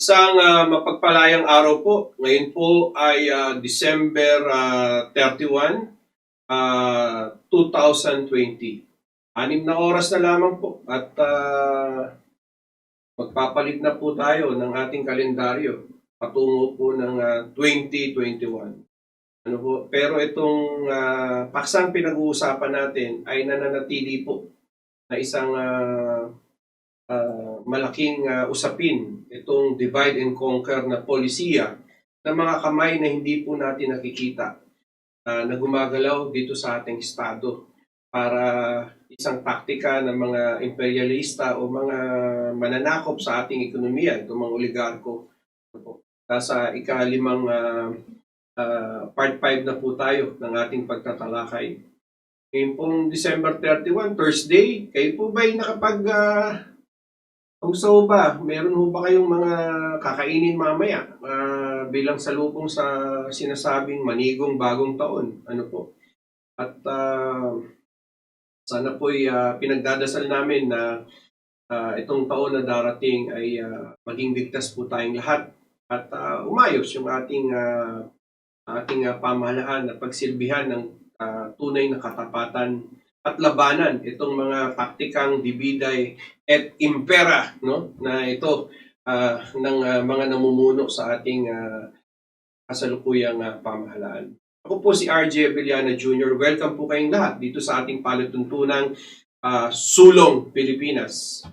Isang mapagpalayang araw po. Ngayon po ay December 31, 2020. 6 na oras na lamang po at magpapalit na po tayo ng ating kalendaryo patungo po ng 2021. Ano po? Pero itong paksang pinag-uusapan natin ay nananatili po na isang malaking usapin, itong divide and conquer na polisiya ng mga kamay na hindi po natin nakikita na gumagalaw dito sa ating estado para isang taktika ng mga imperialista o mga mananakop sa ating ekonomiya, itong mga oligarko. Nasa ika-5 part 5 na po tayo ng ating pagtatalakay. Ngayon pong December 31, Thursday, kayo po ba'y kamusta ho ba? Meron ho ba kayong mga kakainin mamaya bilang salubong sa sinasabing manigong bagong taon? Ano po? At sana po'y pinagdadasal namin na itong taon na darating ay maging ligtas po tayong lahat at umayos yung ating pamahalaan na pagsilbihan ng tunay na katapatan at labanan itong mga taktikang dividay et impera, no, na ito ng mga namumuno sa ating kasalukuyang pamahalaan. Ako po si RJ Abellana Jr. Welcome po kayong lahat dito sa ating palatuntunang Sulong Pilipinas.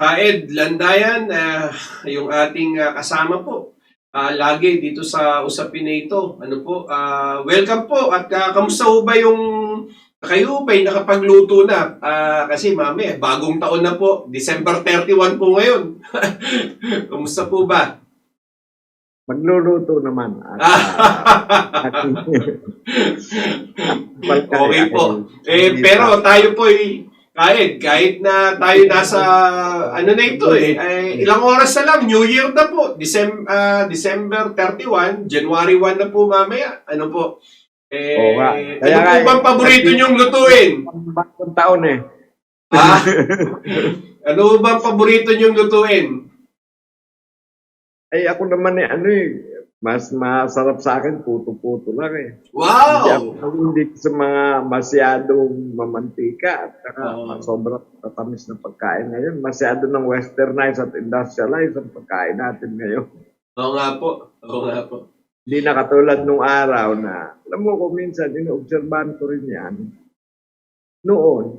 Kaed Landayan, yung ating kasama po lagi dito sa usapin na ito. Ano po? Welcome po at kamusta ho ba yung kayo ba'y nakapagluto na? Kasi mami, bagong taon na po. December 31 po ngayon. Kamusta po ba? Magluluto naman. Okay po. Pero tayo po kahit na tayo nasa ano na ito ilang oras na lang, New Year na po. December 31, January 1 na po mamaya. Ano po? Ano po bang paborito niyong lutuin? Bagong taon Ano bang paborito niyong lutuin? Ay, ako naman mas masarap sa akin, puto-puto lang Wow! Hindi sa mga masyadong mamantika at sobrang tatamis na pagkain ngayon. Masyado ng westernized at industrialized ang pagkain natin ngayon. Oo nga po. Hindi na katulad nung araw na, alam mo ko minsan, inoobserbahan ko rin yan. Noon,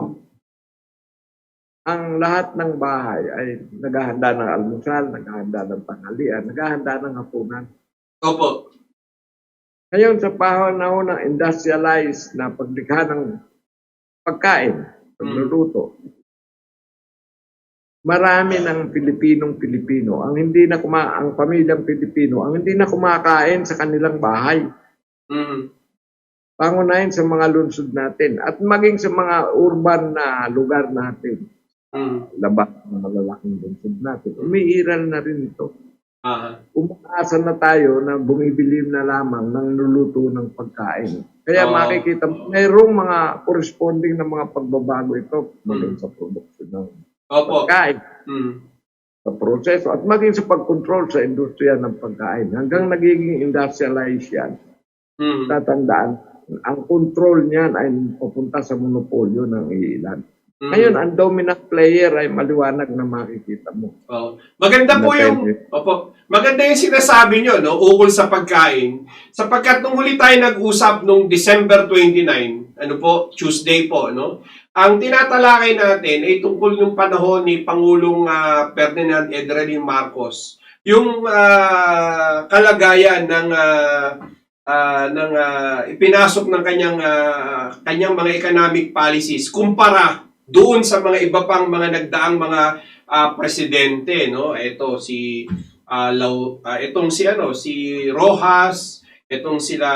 ang lahat ng bahay ay naghahanda ng almusal, naghahanda ng tanghalian, naghahanda ng hapunan. Opo. Ngayon sa panahon ng industrialized na paglikha ng pagkain, pagluluto, marami ng Pilipino ang pamilyang Pilipino ang hindi na kumakain sa kanilang bahay. Pangunahin sa mga lungsod natin at maging sa mga urban na lugar natin. Labas ng malalaking lungsod natin. Umiiral na rin ito. Umaasa na tayo na bumibili na lamang ng luluto ng pagkain. Kaya makikita mayroong mga corresponding na mga pagbabago ito maging sa produksyon ng pagkain, sa proseso at maging sa pag-control sa industriya ng pagkain. Hanggang nagiging industrialized yan, tatandaan, ang control niyan ay pupunta sa monopolyo ng ilan. Ngayon, ang dominant player ay maliwanag na makikita mo. Maganda po maganda yung sinasabi nyo, no, ukol sa pagkain. Sapagkat nung huli tayo nag-usap nung December 29, ano po, Tuesday po, no? Ang tinatalakay natin ay tungkol yung panahon ni Pangulong Ferdinand Edredin Marcos. Yung kalagayan ng ipinasok ng kanyang mga economic policies kumpara doon sa mga iba pang mga nagdaang mga presidente, no? Ito si si Rojas, itong sila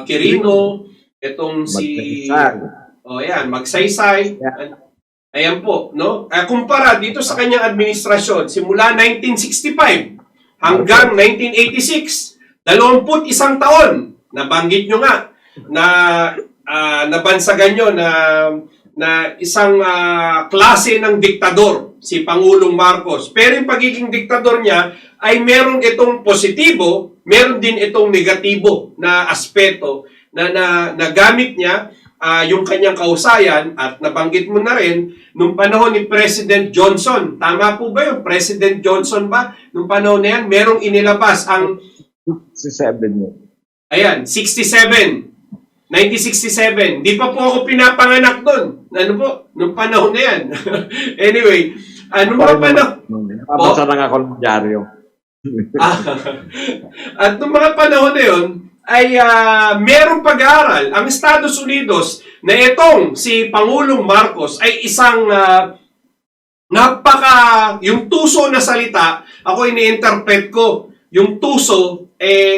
Quirino, itong si Magsaysay. Ayan po, no? Kumpara dito sa kanyang administrasyon simula 1965 hanggang 1986, 21 taon. Nabanggit nyo nga na nabansagan nyo na isang klase ng diktador si Pangulong Marcos. Pero yung pagiging diktador niya ay meron itong positibo, meron din itong negatibo na aspeto na nagamit niya yung kanyang kausayan at nabanggit mo na rin nung panahon ni President Johnson. Tama po ba yun? President Johnson ba? Nung panahon na yan, merong inilabas ang 67 mo. Ayan, 67. 1967. Di pa po ako pinapanganak doon. Ano po? Nung panahon na yan. Anyway, nung mga panahon... Napapasa lang ako ng dyaryo. At nung mga panahon na yun, ay merong pag-aaral ang Estados Unidos na itong si Pangulong Marcos ay isang yung tuso na salita, ako ini-interpret ko, yung tuso,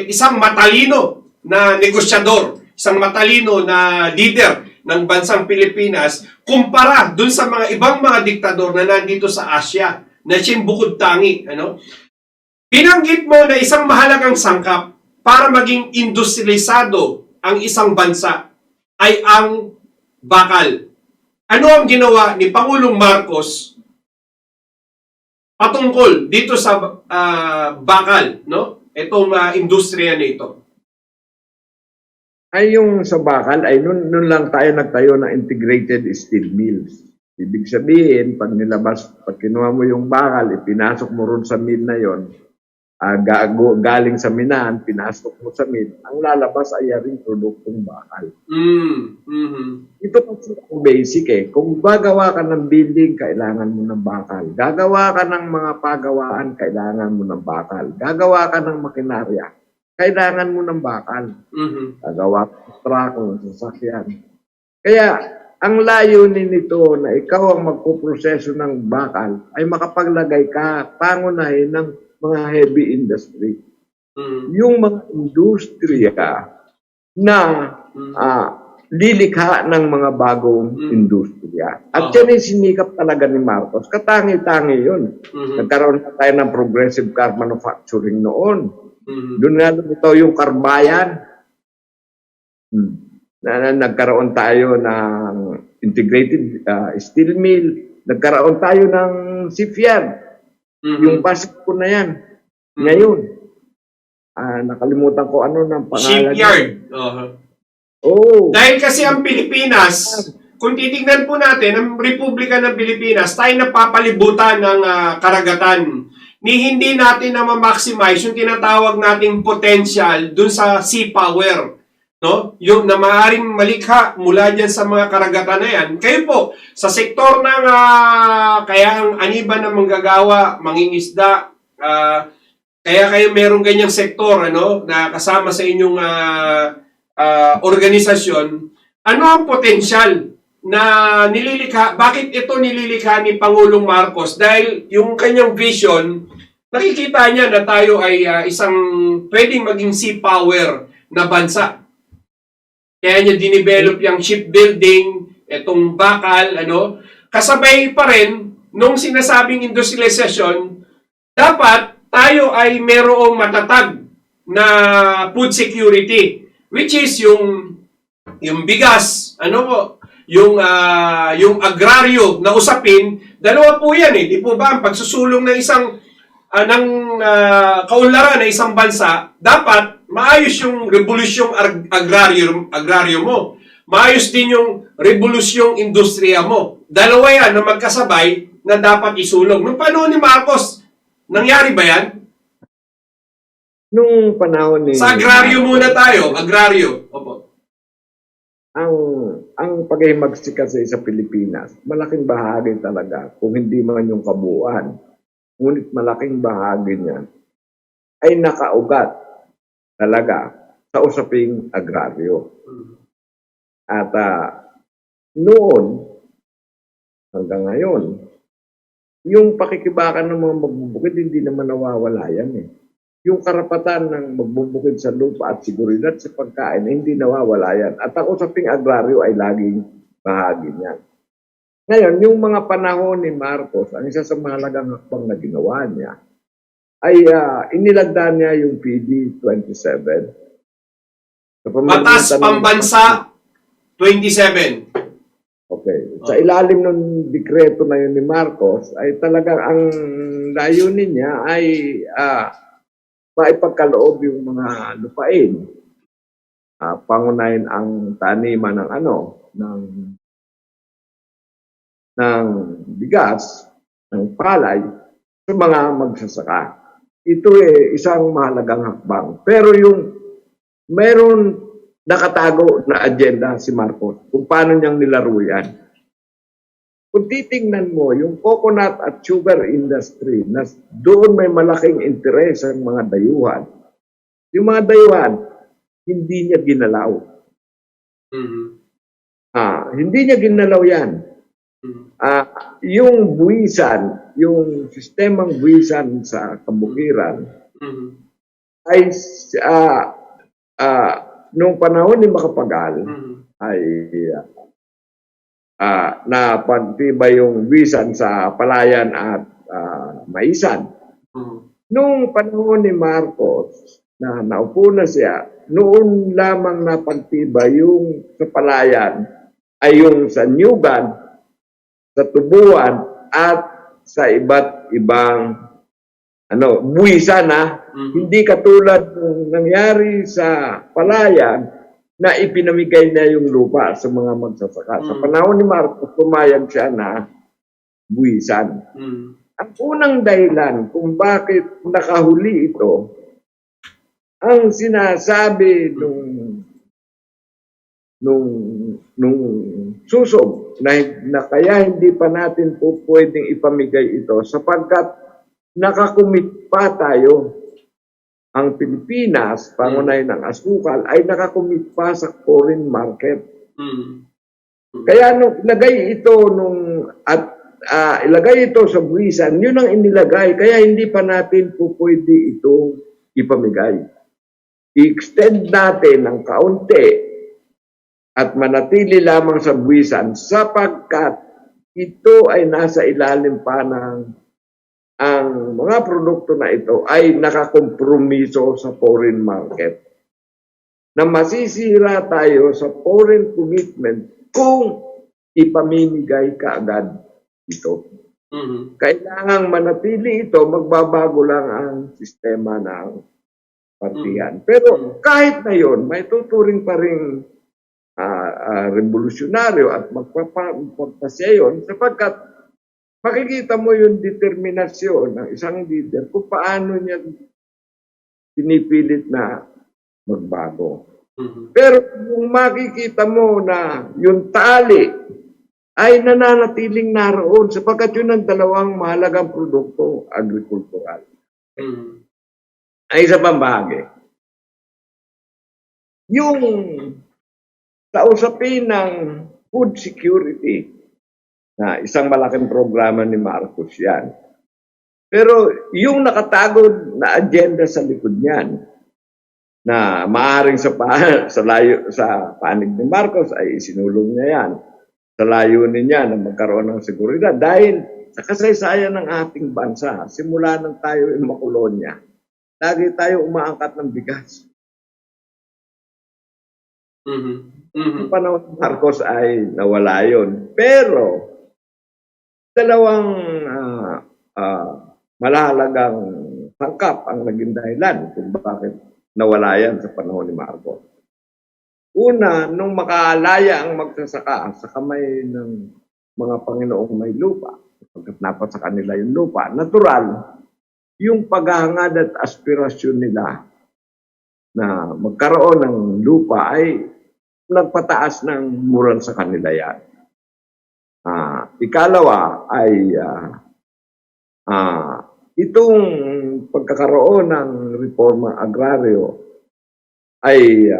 isang matalino na negosyador, isang matalino na leader ng bansang Pilipinas kumpara dun sa mga ibang mga diktador na nandito sa Asia na siyang bukod tangi. Ano? Binanggit mo na isang mahalagang sangkap para maging industrialisado ang isang bansa ay ang bakal. Ano ang ginawa ni Pangulong Marcos patungkol dito sa bakal, no? Itong industriya nito. Ay yung sa bakal, ay nun lang tayo nagtayo ng integrated steel mills. Ibig sabihin, pag kinuha mo yung bakal, ipinasok mo ron sa mill na yon, galing sa minahan, pinasok mo sa mill, ang lalabas ay rin produktong bakal. Ito kasi ang basic Kung gagawa ka ng building, kailangan mo ng bakal. Gagawa ka ng mga pagawaan, kailangan mo ng bakal. Gagawa ka ng makinarya, kailangan mo ng bakal. Gagawa ka ng truck, ng sasakyan. Kaya, ang layunin nito na ikaw ang magpuproseso ng bakal ay makapaglagay ka pangunahin ng mga heavy industry. Yung mga industriya na lilikha ng mga bagong industriya. At yan ay sinikap talaga ni Marcos. Katangi-tangi yun. Nagkaroon na tayo ng progressive car manufacturing noon. Doon nga ito yung karbayan. Nagkaroon tayo ng integrated steel mill. Nagkaroon tayo ng shipyard. Yung pasok ko na yan. Ngayon, nakalimutan ko ano ng pangalan. Shipyard. Dahil kasi ang Pilipinas, kung titignan po natin, ang Republika ng Pilipinas, tayo napapalibutan ng karagatan ni hindi natin na ma-maximize yung tinatawag nating potential dun sa sea power. No? Yung na maaaring malikha mula dyan sa mga karagatan na yan. Kayo po, sa sektor ng kaya ang aniba na manggagawa, mangingisda, kaya kayo merong ganyang sektor na kasama sa inyong organisasyon, ano ang potensyal na nililikha? Bakit ito nililikha ni Pangulong Marcos? Dahil yung kanyang vision, nakikita niya na tayo ay isang pwedeng maging sea power na bansa. Kaya niya dinevelop yung shipbuilding, itong bakal, kasabay pa rin nung sinasabing industrialization, dapat tayo ay merong matatag na food security, which is yung bigas, yung agraryo na usapin, dalawa po yan di po ba? Ang pagsusulong ng isang kaunlaran ng isang bansa, dapat maayos yung revolusyong agraryo mo. Maayos din yung revolusyong industriya mo. Dalawa yan na magkasabay na dapat isulong. Nung panahon ni Marcos, nangyari ba yan? Nung panahon ni... Sa agraryo muna tayo. Agraryo. Opo. Ang paghihimagsik kasi sa Pilipinas, malaking bahagi talaga, kung hindi man yung kabuuan, ngunit malaking bahagi niyan ay nakaugat talaga sa usaping agraryo. At noon, hanggang ngayon, yung pakikibakan ng mga magbubukid, hindi naman nawawala yan Yung karapatan ng magbubukid sa lupa at seguridad sa pagkain, hindi nawawala yan. At ang usaping agraryo ay laging bahagi niyan. Ngayon, yung mga panahon ni Marcos, ang isa sa mahalagang hakbang na ginawa niya, ay inilagdan niya yung PD 27. Batas Pambansa 27. Okay. sa ilalim ng dekreto na yun ni Marcos, ay talagang ang layunin niya ay maipagkaloob yung mga lupain. Pangunahin ang taniman ng bigas, ng palay, sa mga magsasaka. Ito isang mahalagang hakbang. Pero mayroon nakatago na agenda si Marcos kung paano niyang nilaro yan. Kung titingnan mo, yung coconut at sugar industry, na doon may malaking interes ang mga dayuhan. Yung mga dayuhan, hindi niya ginalaw. Hindi niya ginalaw yan. Yung buwisan, yung sistemang buwisan sa kabukiran, ay nung panahon ni Macapagal, ay napagtibay yung buwisan sa palayan at maisan. Nung panahon ni Marcos, na naupo na siya, noon lamang napagtibay yung sa palayan ay yung sa Nyugan, sa Tubuan, at sa iba't ibang buwisan Hindi katulad ng nangyari sa palayan na ipinamigay na yung lupa sa mga magsasaka. Sa panahon ni Marcos, pumayag siya na buwisan. Ang unang dahilan kung bakit nakahuli ito, ang sinasabi nung susob na kaya hindi pa natin po pwedeng ipamigay ito sapagkat nakakumit pa tayo. Ang Pilipinas, pangunay ng asukal, ay nakakumit pa sa foreign market. Kaya ilagay ito sa buwisan, yun ang inilagay. Kaya hindi pa natin po pwede ito ipamigay. I-extend natin ng kaunti at manatili lamang sa buwisan sapagkat ito ay nasa ilalim pa ang mga produkto na ito ay nakakompromiso sa foreign market. Na masisira tayo sa foreign commitment kung ipamimigay kaagad ito. Kailangang manatili ito, magbabago lang ang sistema ng partihan. Pero kahit na yun, may tuturing pa rin revolusyonaryo at magpapasya yun sapagkat makikita mo yung determinasyon ng isang leader kung paano niya pinipilit na magbago. Pero kung makikita mo na yung tali ay nananatiling naroon sapagkat yun ang dalawang mahalagang produkto agrikultural. Ay isa pang bahagi. Yung sa usapin ng food security, na isang malaking programa ni Marcos yan. Pero yung nakatago na agenda sa likod niyan, na maaaring sa panig ni Marcos ay isinulong niya yan. Sa layunin niya na magkaroon ng seguridad dahil sa kasaysayan ng ating bansa, simula nang tayo makolonya, lagi tayo umaangkat ng bigas. Sa panahon ni Marcos ay nawala yun. Pero dalawang malahalagang sangkap ang naging dahilan kung bakit nawala yan sa panahon ni Marcos. Una, nung makaalaya ang magsasaka sa kamay ng mga Panginoong may lupa, pagkat napat sa kanila yung lupa, natural, yung paghahangad at aspirasyon nila na magkaroon ng lupa ay nagpataas ng moral sa kanila yan. Ikalawa ay itong pagkakaroon ng reforma agraryo ay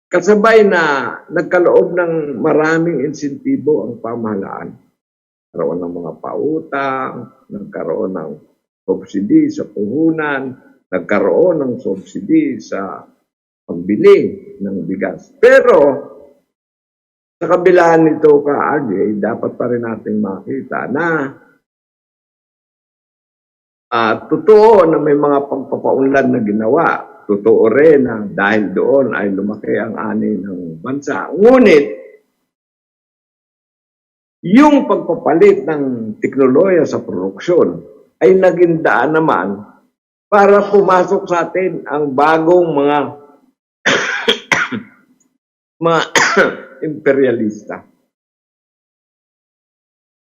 kasabay na nagkaloob ng maraming insentibo ang pamahalaan. Nagkaroon ng mga pautang, nagkaroon ng subsidy sa puhunan, nagkaroon ng subsidy sa pambili ng bigas. Pero sa kabila nito dapat pa rin natin makita na totoo na may mga pagpapaunlad na ginawa. Totoo rin na dahil doon ay lumaki ang ani ng bansa. Ngunit, Yung pagpapalit ng teknolohiya sa produksyon ay naging daan naman para pumasok sa atin ang bagong mga imperialista.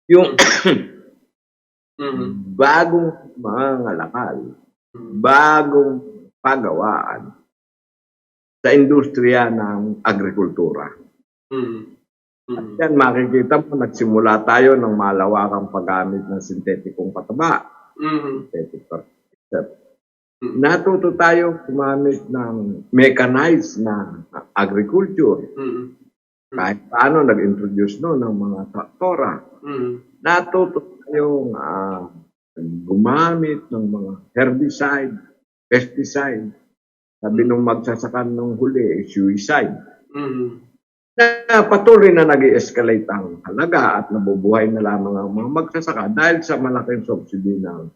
Yung bagong mga ngalakal, bagong pagawaan sa industriya ng agrikultura. At yan, makikita mo, nagsimula tayo ng malawakang paggamit ng sintetikong pataba. Synthetic fertilizer. Natuto tayo gumamit ng mechanized na agriculture. Kahit paano nag-introduce no ng mga traktora. Natuto tayong gumamit ng mga herbicide, pesticide. Sabi nung magsasakan ng huli, suicide. Na patuloy na nag-escalate ang halaga at nabubuhay na lamang ang mga magsasaka dahil sa malaking subsidy ng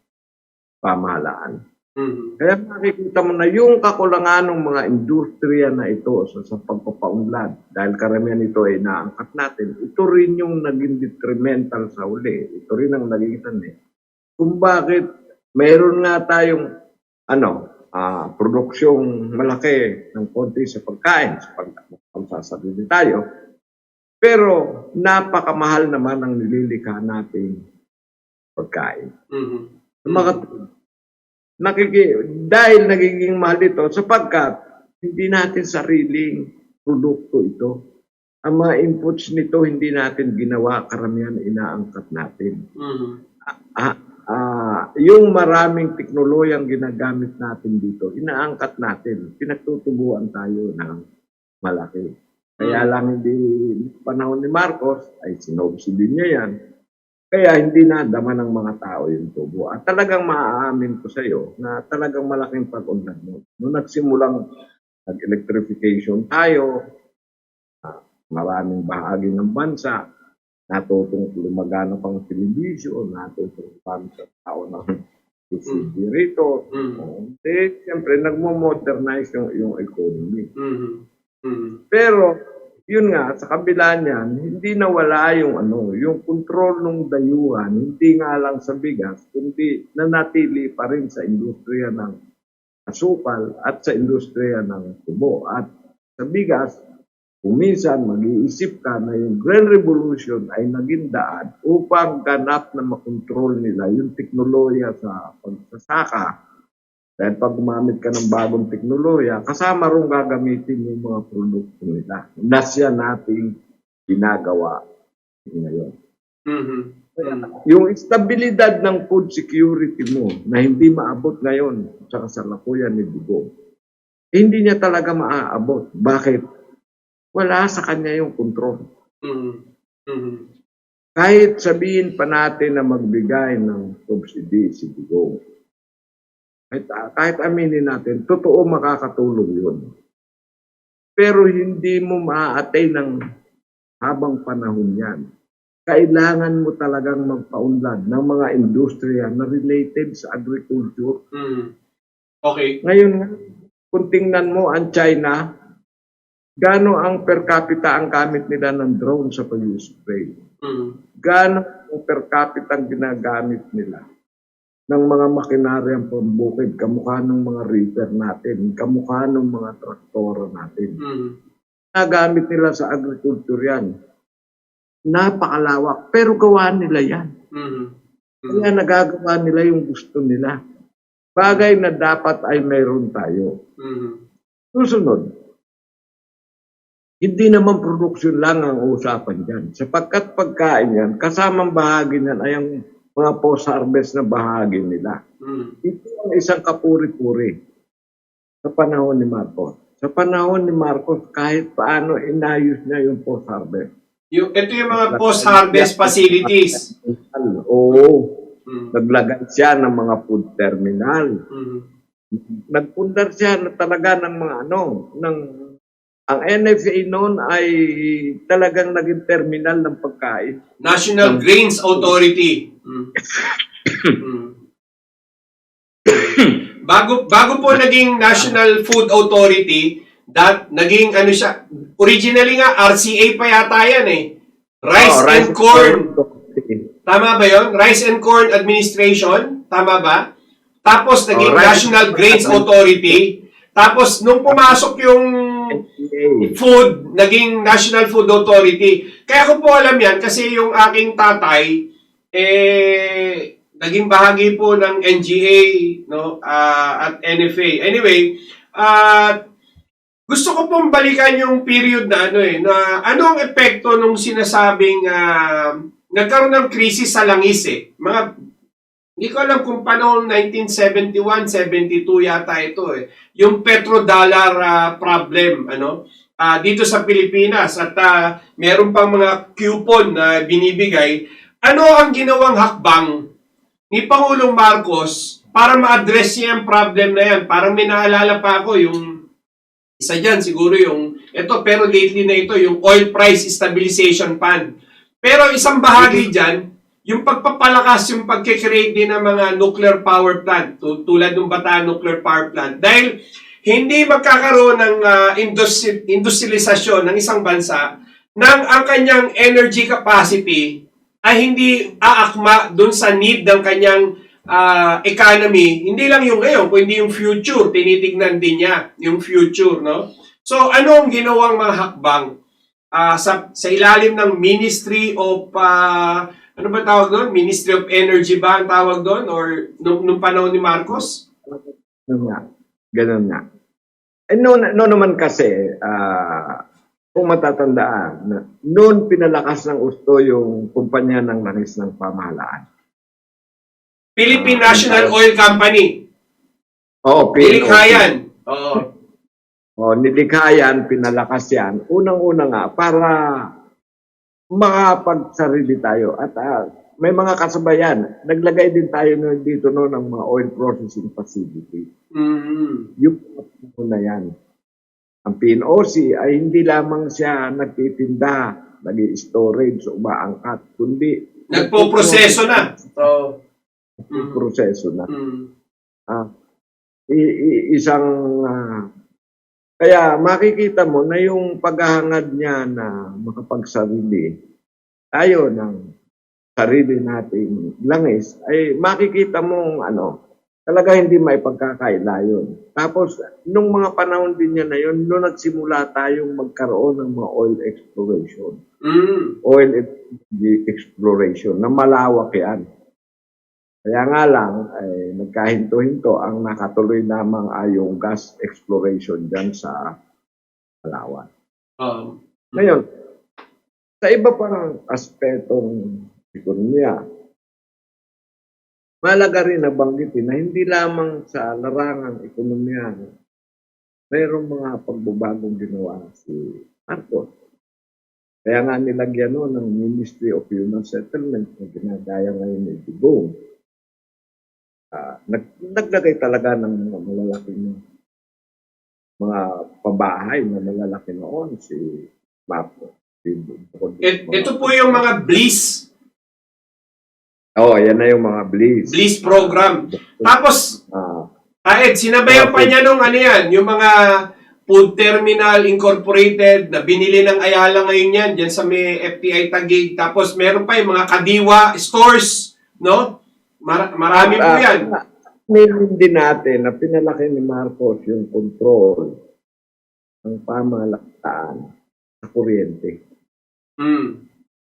pamahalaan. Kaya makikita mo na yung kakulangan ng mga industriya na ito sa pagpapaunlad, dahil karamihan ito ay naangkat natin, ito rin yung naging detrimental sa uli. Ito rin ang naging kung bakit mayroon nga tayong produksyong malaki ng konti sa pagkain, sa pagsasarili tayo, pero napakamahal naman ang nililikha nating pagkain. Dahil nagiging mahal ito sapagkat hindi natin sariling produkto ito. Ang mga inputs nito hindi natin ginawa, karamihan inaangkat natin. Yung maraming teknolohiyang ginagamit natin dito, inaangkat natin. Pinagtutubuan tayo ng malaki. Kaya lang hindi panahon ni Marcos, ay sinobsidi niya yan. Kaya hindi nadama ng mga tao yung tubo. At talagang maaamin ko sa iyo na talagang malaking pag-unlad mo. Noong nagsimulang nag-electrification tayo, maraming bahagi ng bansa, natutong lumagana pang television, natutong pang sa tao ng PCB rito. Siyempre, nagmo-modernize yung economy. Pero, yun nga, sa kabila niyan, hindi nawala yung control ng dayuhan, hindi nga lang sa bigas, kundi nanatili pa rin sa industriya ng asukal at sa industriya ng tubo. At sa bigas, kung minsan mag-iisip ka na yung Green Revolution ay naging daan upang ganap na makontrol nila yung teknolohiya sa pagsasaka. Dahil pag gumamit ka ng bagong teknolohiya, kasama rin gagamitin yung mga produkto nila. Nasya nating ginagawa ngayon. Yung estabilidad ng food security mo na hindi maabot ngayon sa kasalukuyan ni Digong, hindi niya talaga maaabot. Bakit? Wala sa kanya yung control. Kahit sabihin pa natin na magbigay ng subsidy si Digong, kahit aminin natin, totoo makakatulong yun. Pero hindi mo maaatay ng habang panahon yan. Kailangan mo talagang magpaunlad ng mga industriya na related sa agriculture. Okay. Ngayon, kung tingnan mo ang China, gaano ang per capita ang gamit nila ng drone sa pag-spray? Gaano ang per capita ang ginagamit nila ng mga makinaryang pambukid, kamukha ng mga reaper natin, kamukha ng mga traktora natin. Nagamit nila sa agriculture yan. Napakalawak, pero gawa nila yan. Kaya nagagawa nila yung gusto nila. Bagay na dapat ay mayroon tayo. Susunod, hindi naman produksyon lang ang usapan dyan. Sapagkat pagkain yan, kasamang bahagi niyan ay ang mga post-harvest na bahagi nila. Ito ang isang kapuri-puri sa panahon ni Marcos. Sa panahon ni Marcos, kahit paano inayos niya yung post-harvest. Ito yung mga post-harvest facilities. Oo. Naglagay siya ng mga food terminal. Nagpundar siya na talaga ng mga ang NFA noon ay talagang naging terminal ng pagkain. National Grains Authority. Bago po naging National Food Authority, naging siya, originally nga RCA pa yata yan eh. Rice and Corn. Authority. Tama ba yon? Rice and Corn Administration. Tama ba? Tapos naging Rice National Grains Authority. Tapos nung pumasok yung NPA. food, naging National Food Authority. Kaya ko po alam yan kasi yung aking tatay, naging bahagi po ng NGA, no, at NFA. Anyway, gusto ko pong balikan yung period na ano ang epekto nung sinasabing nagkaroon ng krisis sa langis hindi ko alam kung panahon 1971, 72 yata ito yung petrodollar problem dito sa Pilipinas at meron pang mga coupon na binibigay. Ano ang ginawang hakbang ni Pangulong Marcos para ma-address niya ang problem na yan? Parang may naalala pa ako yung isa dyan, siguro pero lately na ito, yung Oil Price Stabilization Fund. Pero isang bahagi dyan, yung pagpapalakas, yung pagkikreate din ng mga nuclear power plant, tulad ng Bataan Nuclear Power Plant. Dahil hindi magkakaroon ng industrialisasyon ng isang bansa nang ang kanyang energy capacity ay hindi aakma dun sa need ng kanyang economy, hindi lang yung ngayon, kundi yung future, tinitignan din niya yung future, no? So, ano ang ginawang mga hakbang sa ilalim ng Ministry of, ano ba tawag doon? Ministry of Energy ba ang tawag doon? Or nung panahon ni Marcos? Ganun nga. No naman kasi, kung matatandaan, noon pinalakas ng gusto yung kumpanya ng langis ng pamahalaan. Philippine National Oil Company. Oo, Nilikhayan. Nilikhayan, pinalakas yan. Unang-una nga, para makapagsarili tayo. At may mga kasabayan, naglagay din tayo dito ng mga oil processing facility. Yung na yan. Ang PNOC ay hindi lamang siya nagtitinda, nag-storage o umaangkat, kundi nagpo-proseso na. Proseso na. Kaya makikita mo na yung paghahangad niya na makapagsarili tayo ng sarili nating langis, ay makikita mo talaga hindi may pagkakaila yun. Tapos, nung mga panahon din niya na yun, nung nagsimula tayong magkaroon ng mga oil exploration. Oil exploration, na malawak yan. Kaya nga lang, nagkahinto-hinto ang nakatuloy namang yung gas exploration dyan sa Palawan. Ngayon, sa iba pang aspetong ekonomiya, mahalaga rin na banggitin na hindi lamang sa larangang ekonomiya, mayroong mga pagbabagong ginawa si Marcos. Kaya nga nilagyan ng Ministry of Human Settlement na ginagaya ngayon ni Digong. Naglagay talaga ng mga malalaking mga pabahay na malalaki noon si Marcos. Ito po yung mga BLIS. Yan na yung mga BLIS. BLIS program. Tapos, sinabayan pa niya nung yung mga Food Terminal Incorporated na binili ng Ayala ngayon yan, dyan sa may FTI Taguig. Tapos meron pa yung mga Kadiwa stores, no? Marami po yan. Meron din natin na pinalaki ni Marcos yung control ng pamahalaan sa kuryente.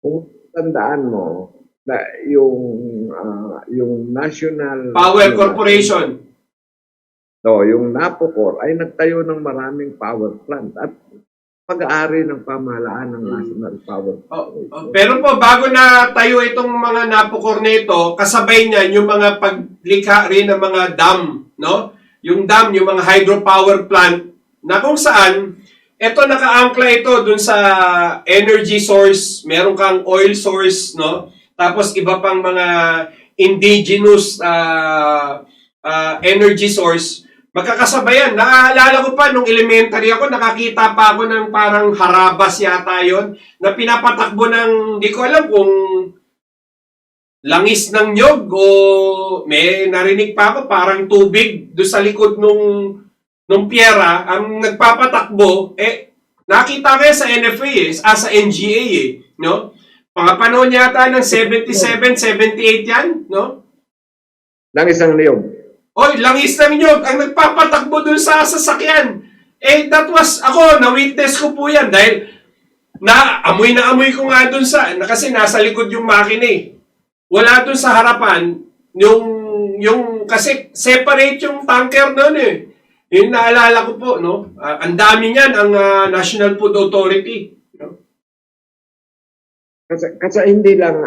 Kung tandaan mo, na yung National Power Corporation. Yung NAPOCOR ay nagtayo ng maraming power plant at pag-aari ng pamahalaan ng National Power Corporation. Pero po, bago na tayo itong mga NAPOCOR nito, kasabay niyan yung mga paglikha rin ng mga dam, no? Yung dam, yung mga hydropower plant, na kung saan, nakaangkla ito dun sa energy source, meron kang oil source, no? Tapos iba pang mga indigenous energy source, magkakasabayan. Naaalala ko pa, nung elementary ako, nakakita pa ako ng parang harabas yata yon na pinapatakbo ng, di ko alam kung langis ng nyog o may narinig pa ako, parang tubig doon sa likod nung piyera, ang nagpapatakbo, nakita ko sa NFA sa NGA, no? Mga panahon yata ng 77, 78 yan, no? Ng isang niyog. Oy, langis ng niyog ang nagpapatakbo dun sa sasakyan. Eh, that was, ako, na-witness ko po yan dahil na amoy ko nga dun sa, kasi nasa likod yung makina eh. Wala dun sa harapan, kasi separate yung tanker nun eh. Yung naalala ko po, no? Ang dami niyan, ang National Food Authority. No? Kasi hindi lang,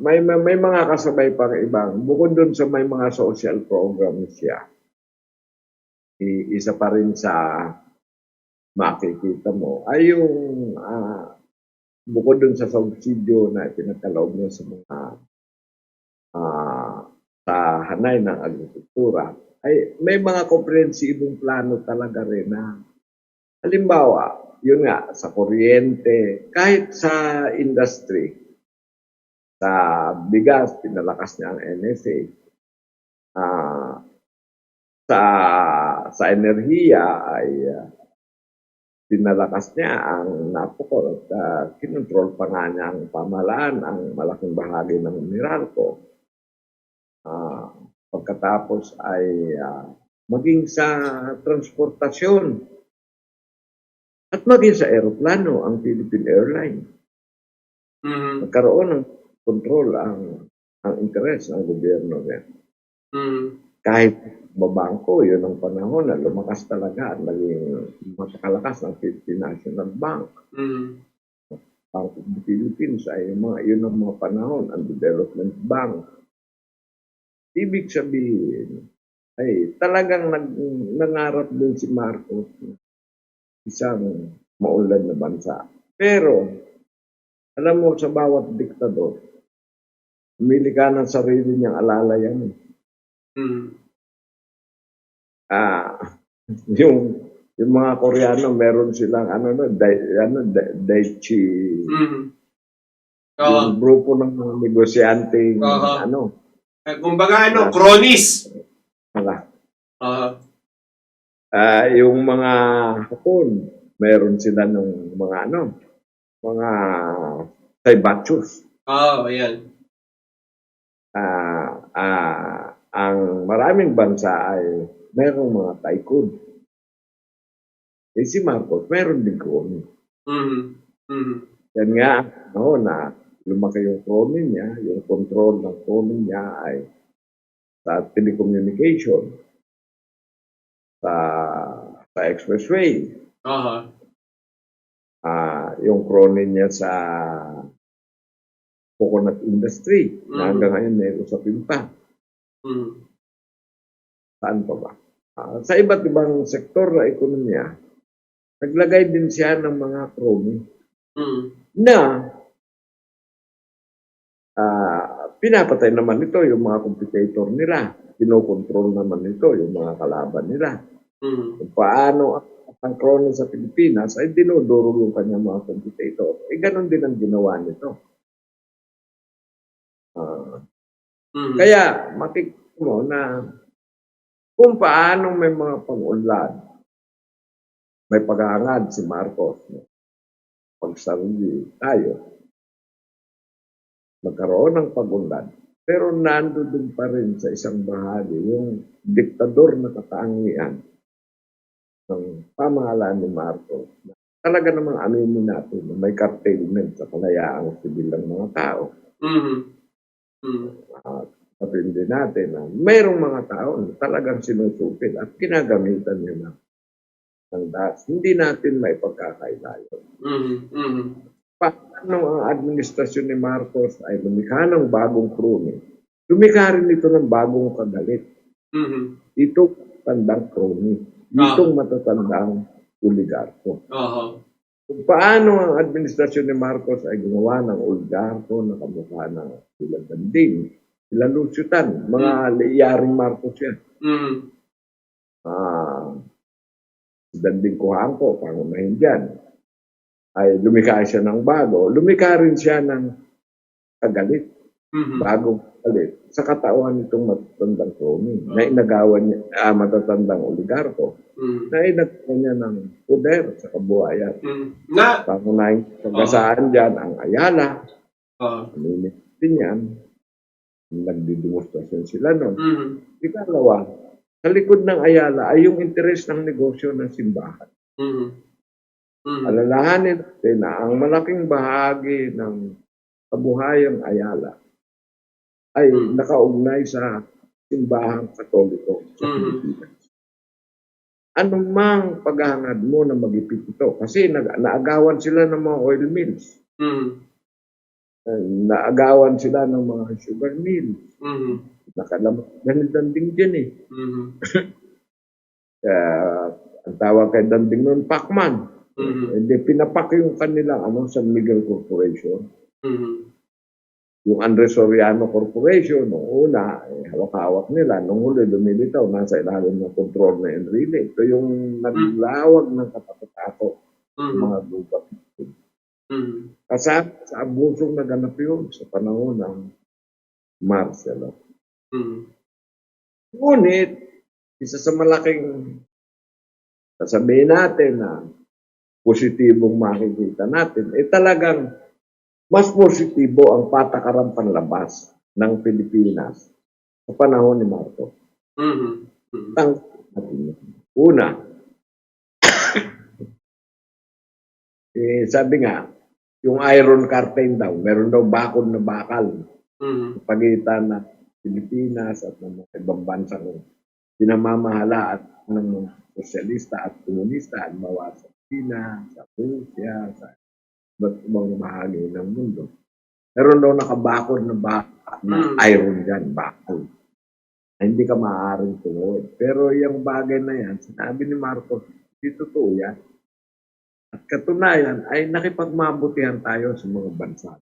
may mga kasabay pang ibang, bukod dun sa may mga social programs siya, isa pa rin sa makikita mo, ay yung bukod dun sa subsidyo na pinagkaloob niya sa mga sa hanay ng agrikultura, ay may mga komprehensibong plano talaga rin na halimbawa, yun nga, sa kuryente, kahit sa industry, sa bigas, pinalakas niya ang NFA, sa enerhiya ay pinalakas niya ang napoko at kinontrol pa nga niya ang pamahalaan, ang malaking bahagi ng Meralco. Pagkatapos ay maging sa transportasyon at maging sa aeroplano ang Philippine Airlines. Nagkaroon ng control ang interest ng gobyerno niya. Kahit babangko, yun ang panahon na lumakas talaga at naging matakalakas ng Philippine National Bank. Bank of the Philippines ay yun ang mga panahon, ang Development Bank. Ibig sabihin, ay talagang nangarap din si Marcos isang maunlad na bansa. Pero, alam mo, sa bawat diktador, humili ka ng sarili niyang alalayan. Yung mga Koreano, meron silang Daichi. Yung grupo ng mga negosyante, kumbaga cronies. Yung mga Hapon, meron sila ng mga Saibatsus. Ayan. Ang maraming bansa ay merong mga tycoon. Si Marcos, meron din crony. Yan nga, na lumaki yung crony niya, yung control ng crony niya ay sa telecommunication, sa expressway. Yung crony niya sa coconut industry, na hanggang ngayon may usapin pa. Saan pa ba? Sa iba't ibang sektor na ekonomiya, naglagay din siya ng mga crony na pinapatay naman ito yung mga competitor nila. Kinokontrol naman ito yung mga kalaban nila. Kung paano ang crony sa Pilipinas ay dinudurog yung kanyang mga competitor. Ganon din ang ginawa nito. Kaya makikita mo na kung paano may mga pag-unlad, may paghahangad si Marcos, pagsarili tayo, magkaroon ng pag-unlad, pero nandoon pa rin sa isang bahagi yung diktador na katangian ng pamahalaan ni Marcos. Talaga namang aminin natin na may curtailment sa kalayaang sibil ng mga tao. Sabihin din natin na mayroong mga tao na talagang sinusupil at ginagamitan nila ng DAS. Hindi natin may pagkakailayo. Paano ang administrasyon ni Marcos ay lumikha ng bagong crony? Lumikha rin ito ng bagong kagalit. Ito tandang crony. Itong matatandang oligarko. Kung paano ang administrasyon ni Marcos ay gumawa ng oligarko na kamukha ng sila Danding, sila Luciutan, mga liyaring Marcos yan. Si Danding Cojuangco, pangunahin dyan, ay lumikha siya ng bago. Lumikha rin siya ng kagalit, bagong kagalit, sa katawan nitong matatandang crony, na inagawan niya, matatandang oligarko, na inagawan niya ng poder sa kabuhayan. Pangunahing pagkasaan dyan ang Ayala, Aminin din yan. Nagdidemonstrasyon sila nun. Mhm. Ikalawa, sa likod ng Ayala ay yung interes ng negosyo ng simbahan. Mhm. Mhm. Alalahanin natin na ang malaking bahagi ng kabuhayang Ayala ay nakaugnay sa simbahang Katoliko sa Pilipinas. Anumang paghahangad mo na magipit ito, kasi naagawan sila ng mga oil mills. Naagawan sila ng mga sugar mills. Nakalaman din dyan eh. Ang tawag kay Danding noon, Pacman. Hindi, pinapak yung kanilang San Miguel Corporation. Yung Andres Soriano Corporation, noong una, hawak-hawak nila. Nung huli, lumilitaw, nasa ilalim ng control na Enrile. Ito yung naglawag ng katapatako ng mga lupa. Kasama sa abusong naganap yun sa panahon ng Marcelo. Ngunit, isa sa malaking sasabihin natin na positibong makikita natin, talagang mas positibo ang patakaran panlabas ng Pilipinas sa panahon ni Marcos. Una, sabi nga, yung Iron Curtain daw, meron daw bakod na bakal sa pagitan ng Pilipinas at ng mga ibang bansang pinamamahala at ng sosyalista at komunista at mawa sa China, sa Russia, sa iba't ibang bahagi ng mundo. Meron daw nakabakod na iron dyan, bakod. Hindi ka maaaring tuloy. Pero yung bagay na yan, sinabi ni Marcos, hindi totoo yan. At katunayan ay nakipagmabutihan tayo sa mga bansa.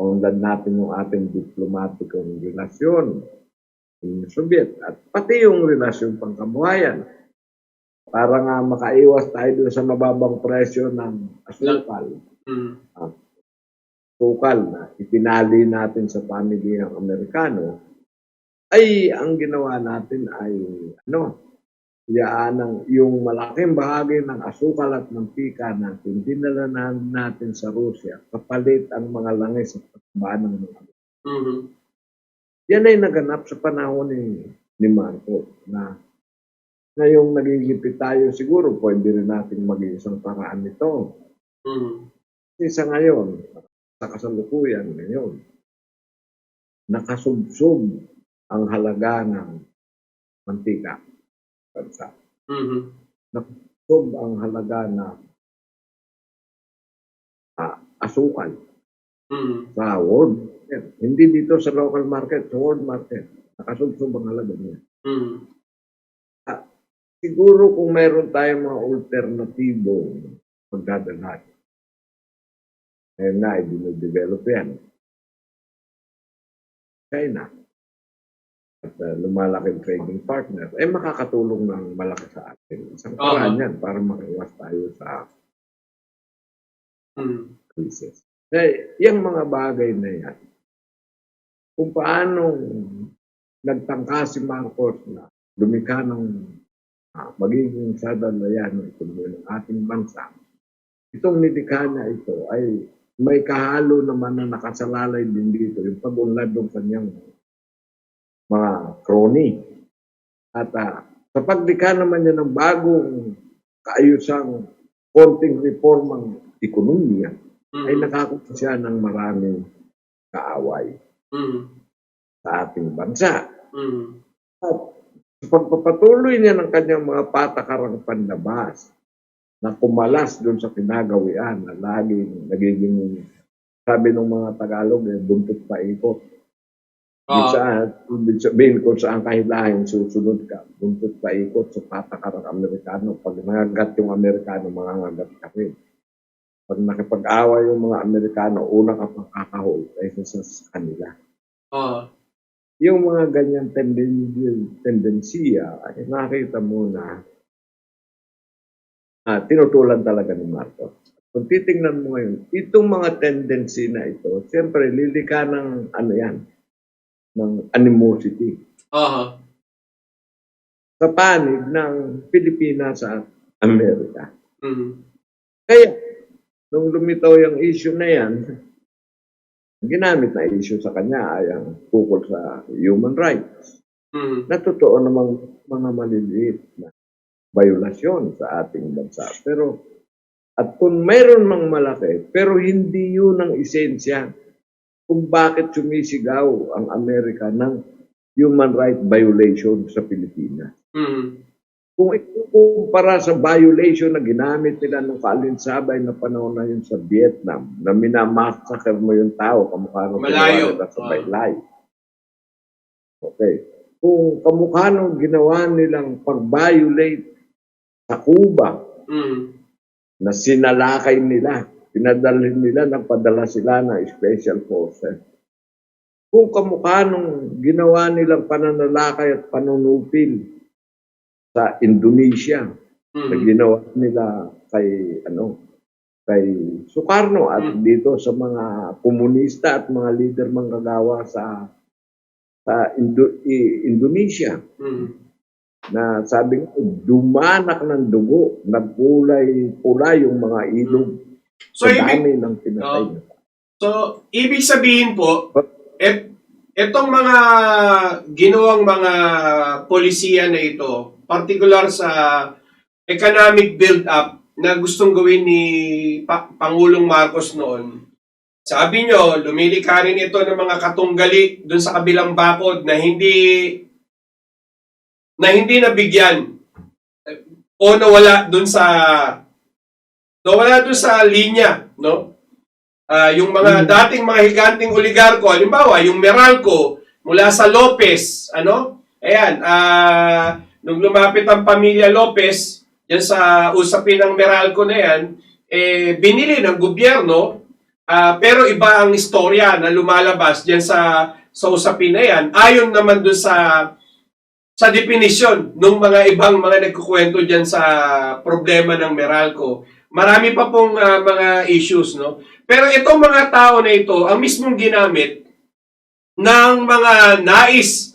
Unlad natin yung ating diplomatikong relasyon ng Soviet at pati yung relasyon pangkabuhayan para nga makaiwas tayo doon sa mababang presyo ng asukal. Asukal na ipinali natin sa pamilyang Amerikano ay ang ginawa natin ay yung malaking bahagi ng asukal at mantika natin, dinala natin sa Russia, kapalit ang mga langis at pagkabaan ng mga Yan ay naganap sa panahon ni Marcos na ngayong nagigipit tayo, siguro pwede rin natin mag-iisang paraan nito. Kasi sa ngayon, sa kasalukuyan ngayon, nakasubsob ang halaga ng mantika. Bansa. Nakasubsob ang halaga ng asukal sa world market. Hindi dito sa local market, sa world market. Nakasubsob ang halaga niya. Siguro kung meron tayong mga alternatibo pagdadalhan, i-develop yan. China at lumalaking trading partner, makakatulong ng malaki sa atin. Isang paraan yan para makaiwas tayo sa crisis. Yung mga bagay na yan, kung paano nagtangka si Marcos na lumikha ng magiging sadalayan ng ekonomiya ng ating bansa, itong nilikha na ito ay may kahalo naman na nakasalalay din dito yung pag-unlad ng kanyang mga crony. At sa paglikha naman niya ng bagong kaayusang konting reformang ekonomiya, ay nakakuha siya ng maraming kaaway sa ating bansa. At sa pagpapatuloy niya ng kanyang mga patakarang panlabas na kumalas doon sa kinagawian na laging nagiging, sabi ng mga Tagalog, buntut paikot. Ibig sabihin kung saan kahilahin susunod ka, buntut paikot sa patakarang Amerikano. Pag nangagat yung Amerikano, mangangagat ka rin. Pag nakipag-away yung mga Amerikano, una ka pang kakahol kaysa sa kanila. Yung mga ganyan tendensiya, ay nakita mo na tinutulan talaga ni Marcos. Kung titingnan mo ngayon, itong mga tendency na ito, siyempre lilika ng ng animosity. Sa panig ng Pilipinas at Amerika. Kaya, nung lumitaw yung issue na yan, ginamit na issue sa kanya ay ang tukol sa human rights. Mm. Na totoo namang mga maliliit na violasyon sa ating bansa. Pero, at kung mayroon mang malaki, pero hindi yun ang esensya kung bakit sumisigaw ang Amerika ng human right violation sa Pilipinas. Mm. Kung ikukumpara sa violation na ginamit nila ng kaalinsabay na panahon na yun sa Vietnam, na minamassacre mo yung tao, kamukha nung Malayo. ginawa nila sa Baylay. Okay. Kung kamukha nung ginawa nilang pag-violate sa Cuba, na sinalakay nila, pinadalhin nila, nagpadala sila ng special forces. Kung kamukha nung ginawa nilang pananalakay at panunupil sa Indonesia, na ginawa nila kay Sukarno at dito sa mga komunista at mga leader manggagawa sa Indonesia, na sabi ko, dumanak ng dugo, nagkulay-pula yung mga ilog So, sa dami ng pinatay. So, ibig sabihin po, etong mga ginawang mga polisiya na ito, particular sa economic build-up na gustong gawin ni Pangulong Marcos noon, sabi nyo, lumilika rin ito ng mga katunggali dun sa kabilang bakod na hindi nabigyan o nawala dun sa linya, no? Yung mga dating mga higanting oligarko, halimbawa, yung Meralco mula sa Lopez, Ayan, nung lumapit ang pamilya Lopez diyan sa usapin ng Meralco na yan, binili ng gobyerno, pero iba ang istorya na lumalabas diyan sa usapin na yan. Ayon naman doon sa definition ng mga ibang mga nagkukwento diyan sa problema ng Meralco. Marami pa pong mga issues, no? Pero itong mga tao na ito, ang mismong ginamit ng mga nais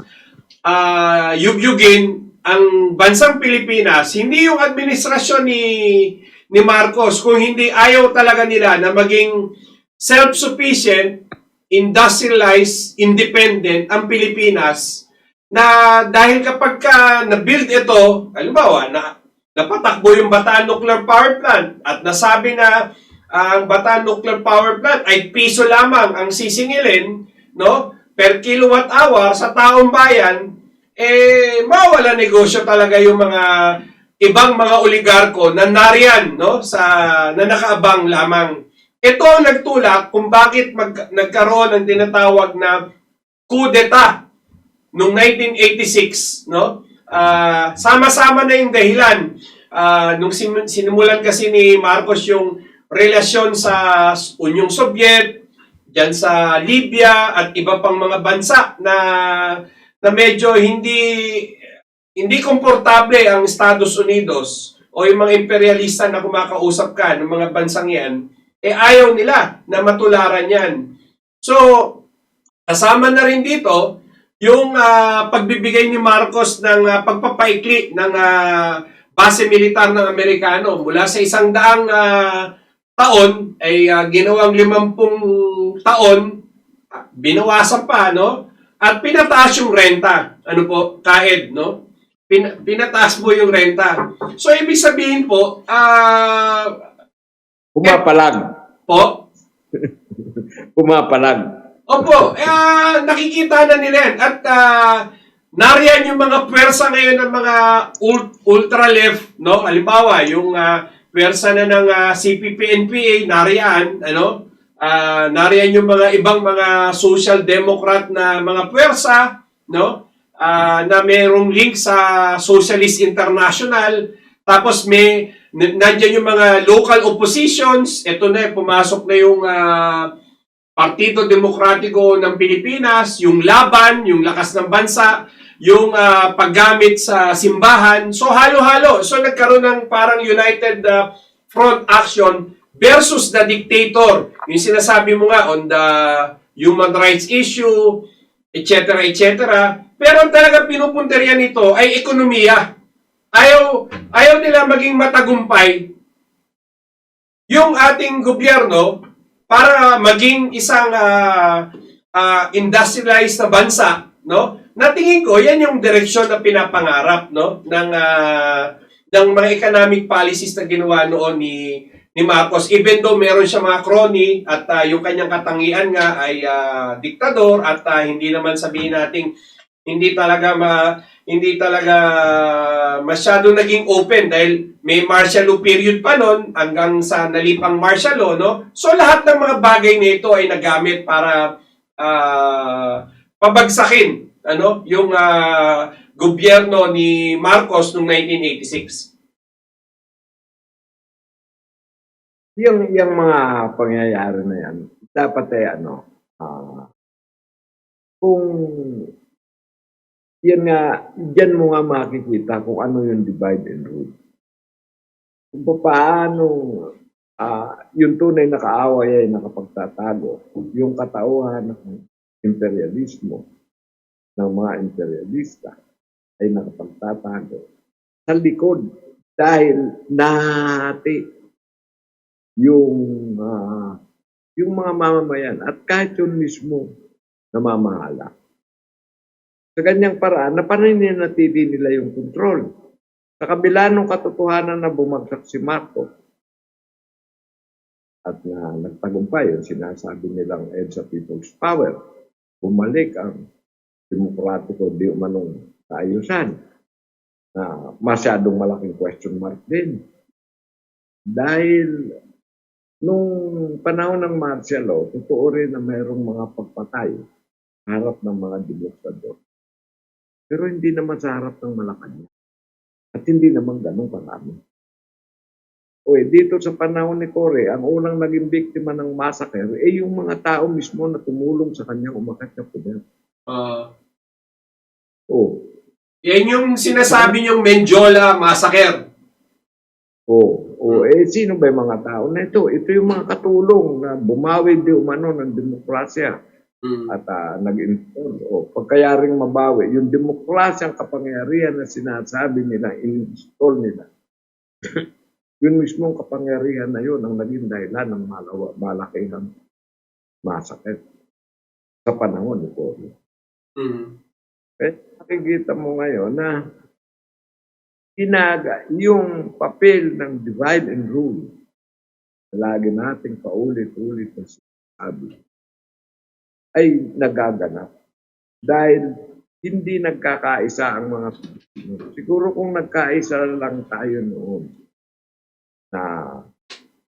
yugyugin ang bansang Pilipinas, hindi yung administrasyon ni Marcos, kung hindi ayaw talaga nila na maging self-sufficient, industrialized, independent ang Pilipinas, na dahil kapag na-build ito, halimbawa, napatakbo yung Bataan Nuclear Power Plant at nasabi na ang Bataan Nuclear Power Plant ay piso lamang ang sisingilin, no, per kilowatt hour sa taong bayan, mawala negosyo talaga yung mga ibang mga oligarko na nariyan, no, na nakaabang lamang. Ito ang nagtulak kung bakit nagkaroon ng tinatawag na coup d'etat noong 1986, no? Sama-sama na yung dahilan. Nung sinimulan kasi ni Marcos yung relasyon sa Unyong Soviet, dyan sa Libya at iba pang mga bansa na medyo hindi komportable ang Estados Unidos o yung mga imperialista na kumakausap ka ng mga bansang yan, ayaw nila na matularan yan. So, kasama na rin dito yung pagbibigay ni Marcos ng pagpapaikli ng base militar ng Amerikano. Mula sa 100 taon ay ginawang 50 taon, binawasan pa, no? At pinataas yung renta. Kaed, no? Pinataas mo yung renta. So, ibig sabihin po, pumapalag. Po? Pumapalag. Opo, nakikita na nila yan. At nariyan yung mga pwersa ngayon ng mga ultra-left, no? Halimbawa, yung pwersa na ng CPP-NPA, nariyan, nariyan yung mga ibang mga social democrat na mga pwersa, no? Na mayroong link sa Socialist International. Tapos nandiyan yung mga local oppositions. Ito na, pumasok na yung Partido Demokratiko ng Pilipinas, yung laban, yung lakas ng bansa, yung paggamit sa simbahan. So halo-halo. So nagkaroon ng parang united front action versus the dictator. Yung sinasabi mo nga on the human rights issue, etc. etc. Pero ang talagang pinupunteriya nito ay ekonomiya. Ayaw nila maging matagumpay yung ating gobyerno para maging isang industrialized na bansa, no? Natingin ko yan yung direksyon na pinapangarap, no, ng mga economic policies na ginawa noon ni Marcos, even though meron siya mga crony at yung kanyang katangian nga ay diktador at hindi naman sabihin nating hindi talaga masyado naging open dahil may martial law period pa noon hanggang sa nalipang martial law, no? So lahat ng mga bagay nito ay nagamit para pabagsakin yung gobyerno ni Marcos noong 1986. Yung mga pangyayari na yan, dapat kung yan nga, dyan mo nga makikita kung ano yung divide and rule. Kung paano yung tunay na kaaway ay nakapagtatago. Yung katauhan ng imperialismo ng mga imperialista ay nakapagtatago sa likod dahil nahati yung mga mamamayan at kahit yung mismo namamahala. Sa ganyang paraan, napaninatili nila yung kontrol. Sa kabila ng katotohanan na bumagsak si Marcos at na nagtagumpay yung sinasabi nilang EDSA People's Power, bumalik ang demokratiko di umanong kaayusan na masyadong malaking question mark din. Dahil nung panahon ng martial law, totoo rin na mayroong mga pagpatay harap ng mga demokrador. Pero hindi naman sa harap ng Malacanang. At hindi naman ganun karami. Dito sa panahon ni Cory, ang unang naging biktima ng massacre ay yung mga tao mismo na tumulong sa kanyang umakyat na poder. Yan yung sinasabi niyong Menjola Massacre. Sino ba yung mga tao na ito? Ito yung mga katulong na bumawi di umano ng demokrasya. At nag-install. Pagkayaring mabawi, yung demokrasyang kapangyarihan na sinasabi nila, in-install nila. Yun mismong kapangyarihan na yun ang naging dahilan ng malakihang massacre sa panahon ni Cory. Nakikita mo ngayon na yung papel ng divide and rule na lagi nating paulit-ulit na sinasabi ay nagaganap dahil hindi nagkakaisa ang mga Pilipino. Siguro kung nagkaisa lang tayo noon na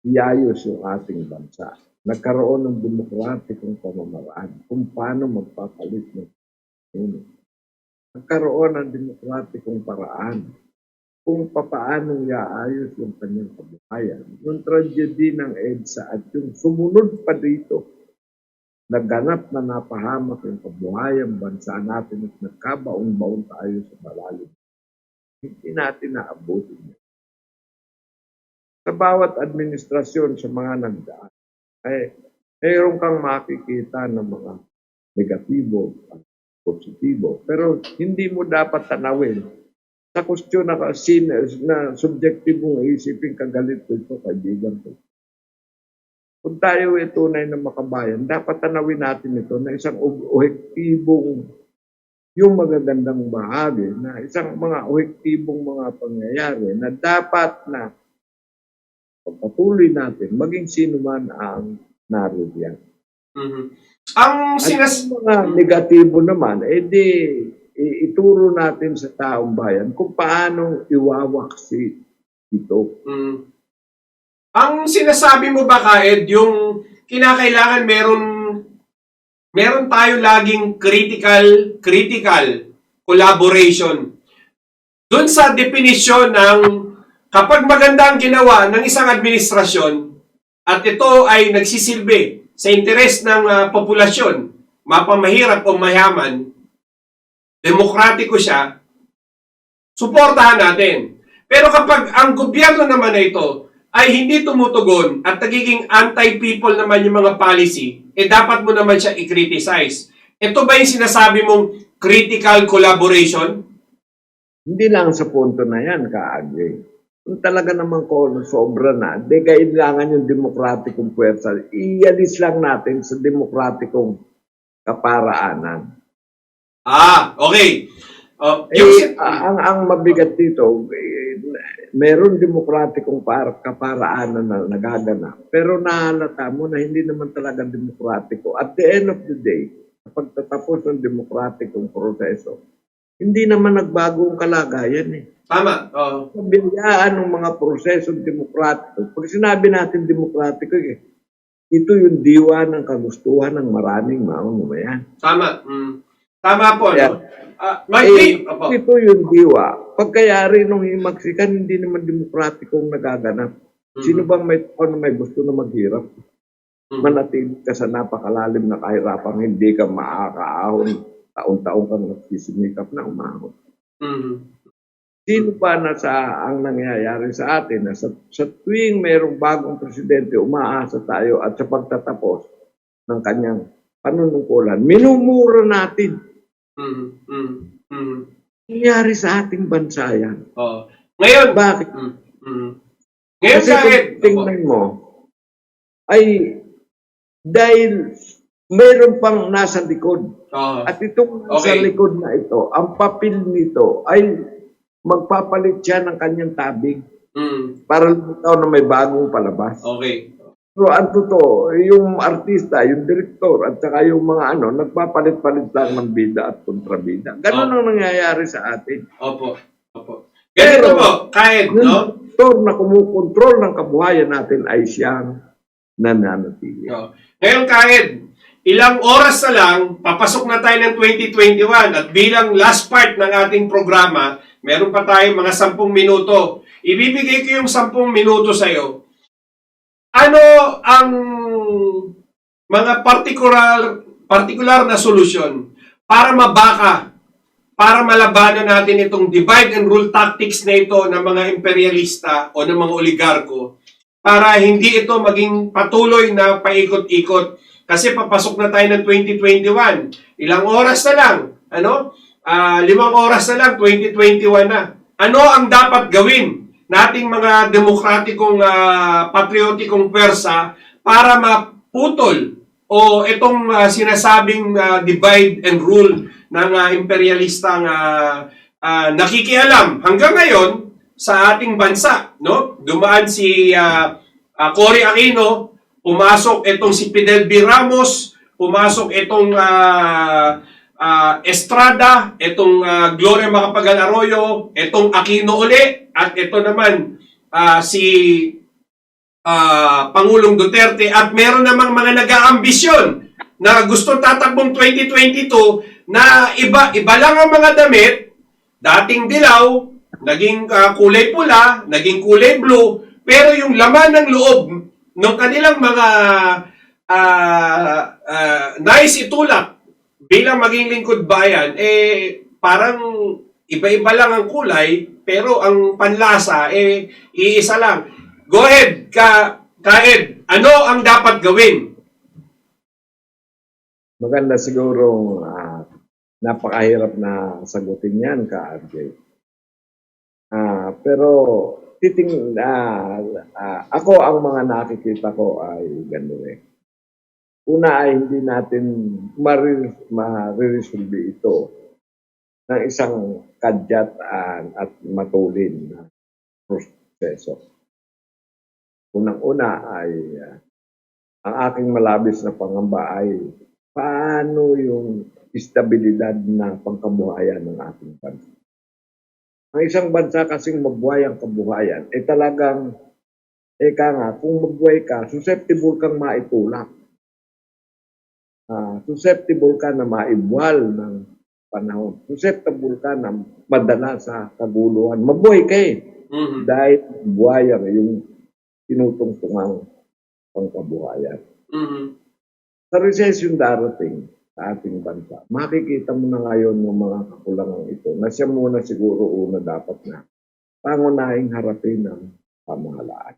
iayos yung ating bansa, nagkaroon ng demokratikong pamamaraan kung paano magpapalit ng Pilipino. Nagkaroon ng demokratikong paraan kung papaano iaayos yung kanyang kabuhayan. Yung tragedy ng EDSA at yung sumunod pa dito, naganap na napahamak yung kabuhayan bansa natin at nagkabaon-baon tayo sa malalim. Hindi natin naabutin. Sa bawat administrasyon sa mga nagdaan, ay mayroon kang makikita ng mga negatibo at positibo. Pero hindi mo dapat tanawin sa kwestiyon na subjektibong isipin kagalit ko ito, kaibigan ko. Kung tayo ay tunay na makabayan, dapat tanawin natin ito na isang objektibong yung magagandang bahagi na isang mga objektibong mga pangyayari na dapat na pagpatuloy natin maging sino man ang naririyan. Ang mga negatibo naman, ituro natin sa taong bayan kung paano iwawaksi ito. Ang sinasabi mo ba, Kaed, yung kinakailangan meron tayo laging critical collaboration. Doon sa definisyon ng kapag maganda ang ginawa ng isang administrasyon at ito ay nagsisilbi sa interes ng populasyon, mapamahirap o mayaman, demokratiko siya, suportahan natin. Pero kapag ang gobyerno naman na ito ay hindi tumutugon at nagiging anti-people naman yung mga policy, dapat mo naman siya i-criticize. Ito ba yung sinasabi mong critical collaboration? Hindi lang sa punto na yan, Kaagay. kung talaga naman ko sobra na, di kailangan yung demokratikong puwersa. Ialis lang natin sa demokratikong kaparaanan. Okay. Ang mabigat dito, meron demokratikong kaparaanan na nagaganap, pero nahalata mo na hindi naman talaga demokratiko. At the end of the day, kapag tatapos ng demokratikong proseso, hindi naman nagbago ang kalagayan eh. Tama. Biyayaan ng mga prosesong demokratiko. Pag sinabi natin demokratiko, ito yung diwa ng kagustuhan ng maraming mamamayan. Tama. Tama po. Yeah. No? Ito yung diwa. Pagkayari nung himagsikan, hindi naman demokratikong nagaganap. Sino bang may gusto na maghirap? Manatili ka sa napakalalim na kahirapang hindi ka makakaahon. Taon-taon kang nagsisimikap na umahon. Sino pa ang nangyayari sa atin na sa tuwing mayroong bagong presidente, umaasa tayo at sa pagtatapos ng kanyang panunungkulan, minumura natin. Nangyari sa ating bansa yan. Ngayon, bakit? Ngayon, kasi kung tingnan mo, ay dahil mayroon pang nasa likod. At itong nasa likod na ito, ang papel nito ay magpapalit siya ng kanyang tabing para lumitaw na may bagong palabas. Okay. Pero ang totoo, yung artista, yung direktor, at saka yung mga nagpapalit-palit lang ng bida at kontrabida. Ganon ang nangyayari sa atin. Opo. Ganito po, kahit, no? Yung direktor na kumukontrol ng kabuhayan natin ay siyang nananatili. Ngayon, kahit, ilang oras na lang, papasok na tayo ng 2021 at bilang last part ng ating programa, meron pa tayong mga 10 minuto. Ibibigay ko yung 10 minuto sa iyo. Ano ang mga particular na solusyon para mabaka, para malabanan natin itong divide and rule tactics na ito ng mga imperialista o ng mga oligarko para hindi ito maging patuloy na paikot-ikot? Kasi papasok na tayo ng 2021. Ilang oras na lang, 5 oras na lang, 2021 na. Ano ang dapat gawin nating mga demokratikong patriotikong pwersa para maputol o itong sinasabing divide and rule ng imperialistang nakikialam hanggang ngayon sa ating bansa, no? Dumaan si Cory Aquino, pumasok itong si Fidel B. Ramos, pumasok itong Estrada, itong Gloria Macapagal Arroyo, itong Aquino uli, at ito naman si Pangulong Duterte, at meron namang mga nag-aambisyon na gusto tatakbong 2022 na iba lang ang mga damit, dating dilaw, naging kulay pula, naging kulay blue, pero yung laman ng loob ng kanilang mga nais itulak bilang maging lingkod bayan, parang iba-iba lang ang kulay, pero ang panlasa, iisa lang. Go ahead, Kaed. Ano ang dapat gawin? Maganda siguro, napakahirap na sagutin yan, Ka-RJ. Pero, ako ang mga nakikita ko ay gano'n eh. Una ay hindi natin ma-resolve ito ng isang kadyatan at matulin na proseso. Unang-una ay ang aking malabis na pangamba ay paano yung istabilidad na pangkabuhayan ng ating bansa. Ang isang bansa kasing mabuhay ang kabuhayan, talagang, kung mabuhay ka, susceptible kang maitulak. Susceptible ka na maibwal ng panahon. Susceptible ka na madala sa kaguluhan. Mabuhay ka dahil buhayan yung tinutungtungang pangkabuhayan. Sa recession darating sa ating bansa, makikita mo na ngayon yung mga kakulangan ito na siya muna siguro una dapat na pangunahing harapin ng pamahalaan.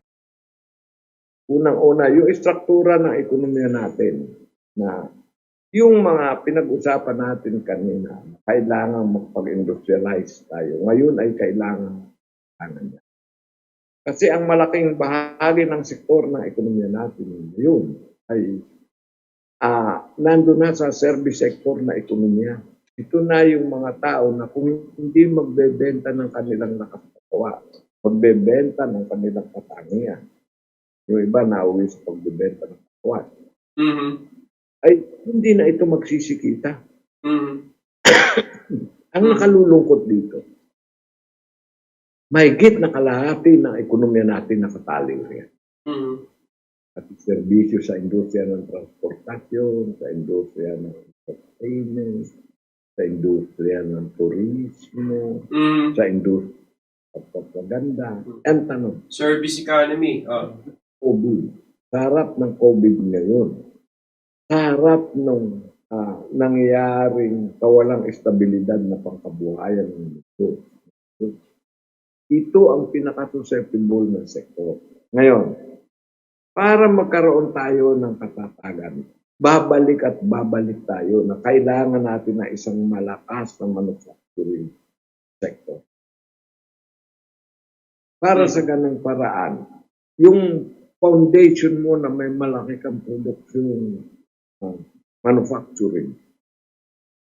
Unang-una, yung istruktura ng ekonomiya natin na yung mga pinag-usapan natin kanina, kailangan magpag-industrialize tayo. Ngayon ay kailangan niya. Kasi ang malaking bahagi ng sektor ng ekonomiya natin yun ay nandun na sa service sector na ekonomiya. Ito na yung mga tao na kung hindi magbebenta ng kanilang nakapagawa, magbebenta ng kanilang katangian. Yung iba nauwi sa pagbebenta ng katawan. Ay hindi na ito magsisikita. Ang nakalulungkot dito, mahigit na kalahati ng ekonomiya natin nakatali riyan. At serbisyo sa industriya ng transportasyon, sa industriya ng entertainment, sa industriya ng turismo, sa industriya ng propaganda. Ang tanong, service economy. COVID. Sa harap ng COVID ngayon, sa harap ng nangyayaring kawalang estabilidad na pangkabuhayan ng mundo, ito ang pinaka-susceptible ng sektor. Ngayon, para magkaroon tayo ng katatagan, babalik at babalik tayo na kailangan natin na isang malakas na manufacturing sector. Para sa ganung paraan, yung foundation mo na may malaki kang production manufacturing,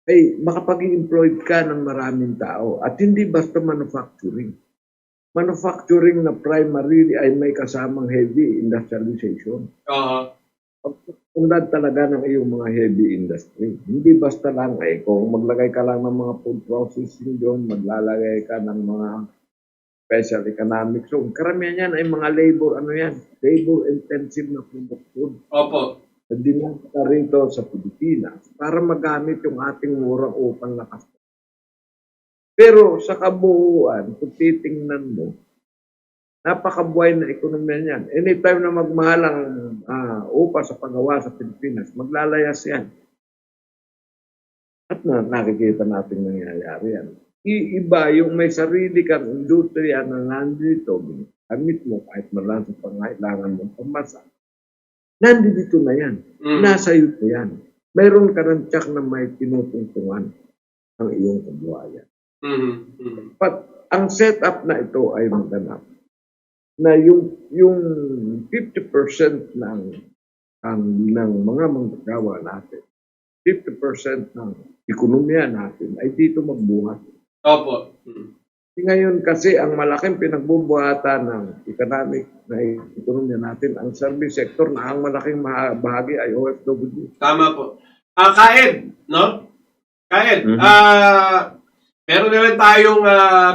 ay makapag-employed ka ng maraming tao at hindi basta manufacturing. Manufacturing na primarily ay may kasamang heavy industrialization. Unlad talaga ng iyong mga heavy industry. Hindi basta lang kung maglagay ka lang ng mga food processing doon, maglalagay ka ng mga special economic zone. Karamihan yan ay mga labor intensive na production. Opo. Dinata rito sa Pilipinas para magamit yung ating murang upang lakas. Pero sa kabuuan, kung titingnan mo, napakabuhay na ekonomiya niyan. Anytime na magmahal ang upa sa paggawa sa Pilipinas, maglalayas yan. At nakikita natin nangyayari yan. Iba yung may sarili kang industriya na nandito, gamit mo kahit malang sa pangailangan mo pamasa. Nandito na yan. Nasa iyo na yan. Meron ka ng tiyak na may tinutungtungan ang iyong kabuhayan. But ang setup na ito ay maganap na yung 50% ng mga manggagawa natin, 50% ng ekonomiya natin ay dito magbuhat. Opo. Ngayon kasi ang malaking pinagbubuhatan ng economic na ekonomiya natin, ang service sector na ang malaking bahagi ay OFW. Tama po. Kaed, no? Kaed, meron na lang tayong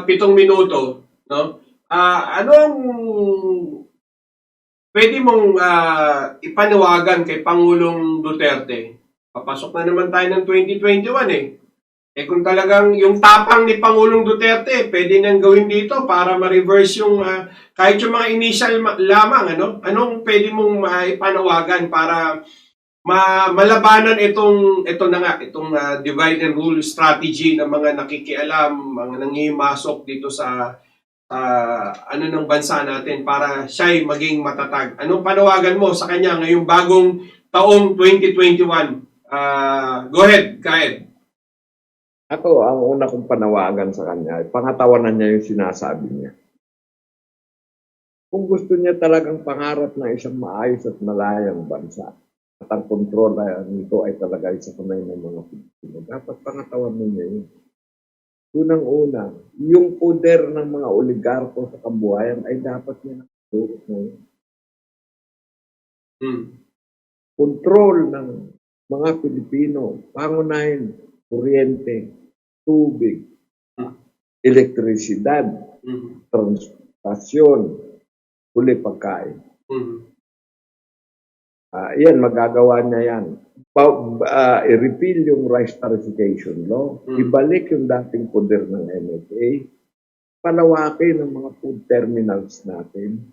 7 minuto, no? Anong pwede mong ipanawagan kay Pangulong Duterte? Papasok na naman tayo ng 2021 kung talagang yung tapang ni Pangulong Duterte, pwede nang gawin dito para ma-reverse yung kahit yung mga initial lamang, anong pwede mong ipanawagan para malabanan itong divide and rule strategy ng mga nakikialam, mga nangimasok dito sa ng bansa natin para siya'y maging matatag. Anong panawagan mo sa kanya ngayong bagong taong 2021? Go ahead, Kaed. Ako, ang una kong panawagan sa kanya, pangatawanan niya yung sinasabi niya. Kung gusto niya talagang pangarap ng isang maayos at malayang bansa, at ang kontrol nito ay talaga sa kamay ng mga Pilipino, dapat pangatawanan niya yun. Unang-una, yung poder ng mga oligarko sa kabuhayan ay dapat niya nakatulog ngayon. Kontrol ng mga Pilipino, pangunahin, kuryente, tubig, elektrisidad, transportasyon, huli pagkain. Yan, magagawa niya yan. I-repeal yung rice tarification law, ibalik yung dating poder ng NFA, palawakin ng mga food terminals natin.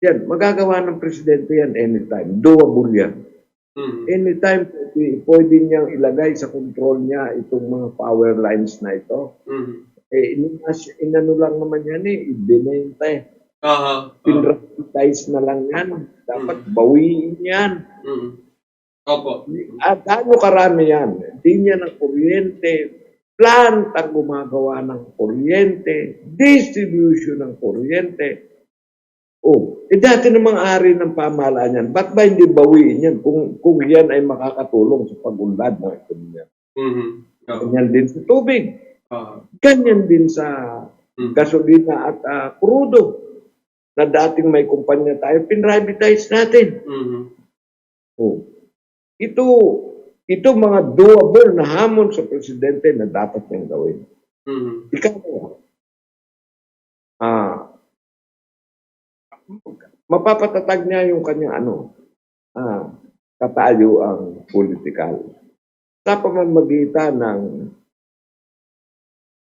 Yan, magagawa ng presidente yan anytime. Doable yan. Anytime, pwede niyang ilagay sa control niya itong mga power lines na ito. Inano lang naman yan ibinenta pinratize na lang yan. Dapat bawiin yan. Opo. At ano karami yan? Linya ng kuryente, plant ang gumagawa ng kuryente, distribution ng kuryente. Dati namang ari ng pamahalaan yan, ba't ba hindi bawiin yan kung yan ay makakatulong sa pag-unlad ng ekonomiya? Ganyan din sa tubig. Ganyan din sa gasolina at crudo na dating may kumpanya tayo, pinrivatize natin. Ito mga doable na hamon sa presidente na dapat niyang gawin. Ikaw, mapapatatag niya yung kanyang katayuang politikal sa pamamagitan ng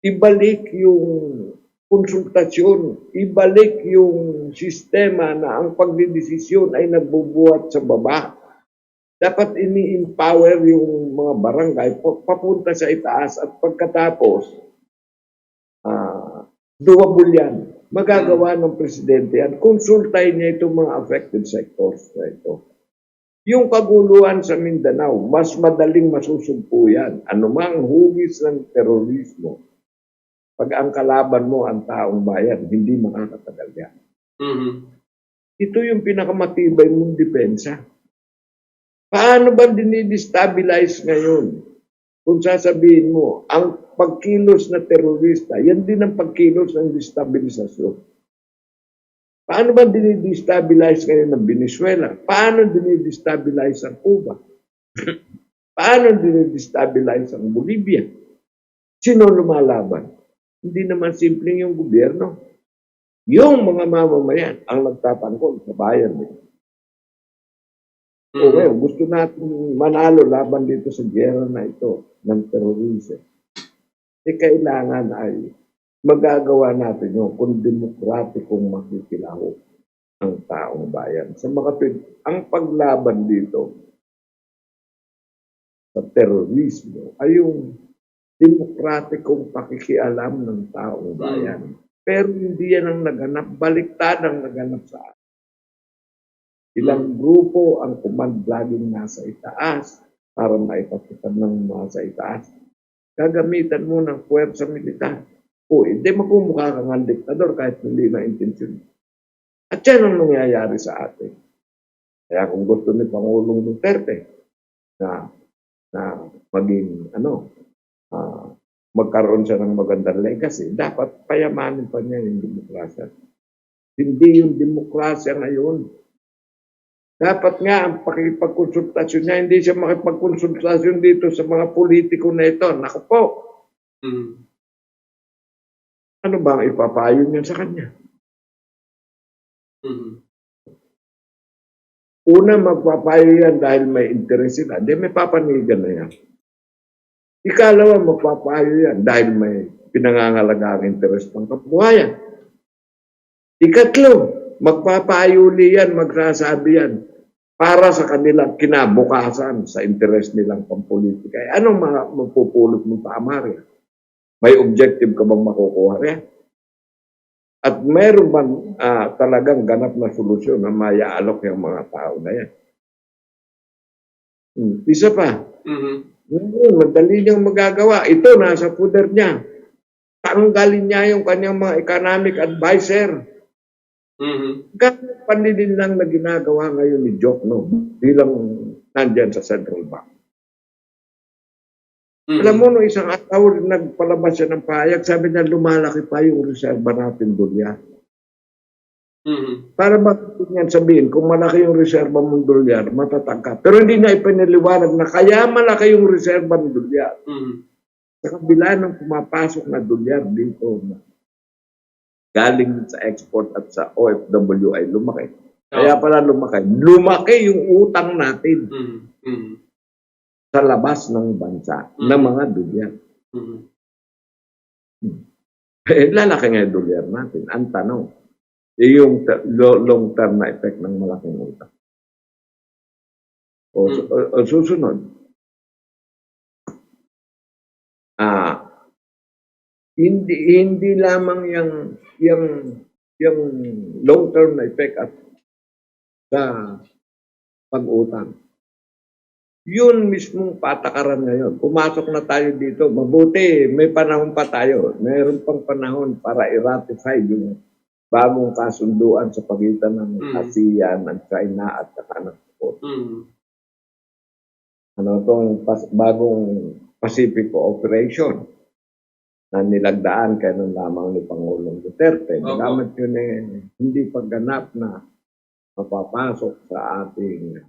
ibalik yung konsultasyon, ibalik yung sistema na ang pagdidesisyon ay nagbubuhat sa baba. Dapat ini-empower yung mga barangay papunta sa itaas at pagkatapos doable yan. Magagawa ng presidente yan. Konsultahin niya itong mga affected sectors na ito. Yung kaguluhan sa Mindanao, mas madaling masusugpo yan. Anumang hugis ng terorismo, pag ang kalaban mo ang taong bayan, hindi makakatagal yan. Ito yung pinakamatibay mong depensa. Paano ba dinidestabilize ngayon? Kung sasabihin mo, ang pagkilos na terorista, yan din ang pagkilos ng destabilisasyon. Paano ba dinidestabilize ngayon ng Venezuela? Paano dinidestabilize ang Cuba? Paano dinidestabilize ang Bolivia? Sino lumalaban? Hindi naman simpleng yung gobyerno. Yung mga mamamayan ang nagtatanggol sa bayan nila. Okay, gusto natin manalo laban dito sa giyera na ito ng terrorism. Kailangan ay magagawa natin yun kung demokratikong makikilaho ang taong bayan. Ang paglaban dito sa terrorismo ay yung demokratikong pakikialam ng taong bayan. Pero hindi yan ang naganap, baliktad ang naganap sa atin. Ilang grupo ang command laging nasa itaas para maipatutan ng mga sa itaas. Gagamitan mo ng puwersa militar. Hindi magmumukha kang ang diktador kahit hindi na intensyon. At yan ang nangyayari sa atin. Kaya kung gusto ni Pangulong Duterte na maging magkaroon siya ng magandang legacy, dapat payamanin pa niya yung demokrasya. Hindi yung demokrasya ngayon. Dapat nga ang pakipagkonsultasyon niya, hindi siya makipagkonsultasyon dito sa mga politiko na ito. Naku po. Ano ba ang ipapayo niya sa kanya? Una, magpapayo yan dahil may interes sila. Hindi, may papanigan na yan. Ikalawa, magpapayo yan dahil may pinangangalaga ang interes ng kabuhayan. Ikatlo, magpapayo yan, magsasabi yan para sa kanilang kinabukasan sa interes nilang pampolitika. Anong mga magpupulot mong tama rin? May objective ka bang makukuha rin? At meron man talagang ganap na solusyon na mayaalok yung mga tao na yan. Isa pa, madali niyang magagawa. Ito, nasa puder niya. Tanggalin niya yung kanyang mga economic advisor. Ganyan panilin lang na ginagawa ngayon ni Jokno bilang nandyan sa Central Bank. Alam mo, no, isang araw nagpalabas siya ng pahayag, sabi niya lumalaki pa yung reserba natin dolyar. Para bakit sabihin, kung malaki yung reserba mong dolyar, matatag ka. Pero hindi niya ipiniliwanag na kaya malaki yung reserba ng dolyar. Sa kabila ng pumapasok na dolyar dito, galing sa export at sa OFW ay lumaki. Kaya pala lumaki. Lumaki yung utang natin sa labas ng bansa ng mga dolyar. Lalaki nga yung dolyar natin. Ang tanong, yung long-term na effect ng malaking utang. O susunod, hindi lamang yung long-term na effect at sa pag-utang. Yun mismong patakaran ngayon. Pumasok na tayo dito. Mabuti, may panahon pa tayo. Mayroon pang panahon para i-ratify yung bagong kasunduan sa pagitan ng ASEAN, ng China at saka ng Japan. Bagong Pacific Cooperation na nilagdaan kaya nung lamang ni Pangulong Duterte. Nagamit yun hindi pagganap na mapapasok sa ating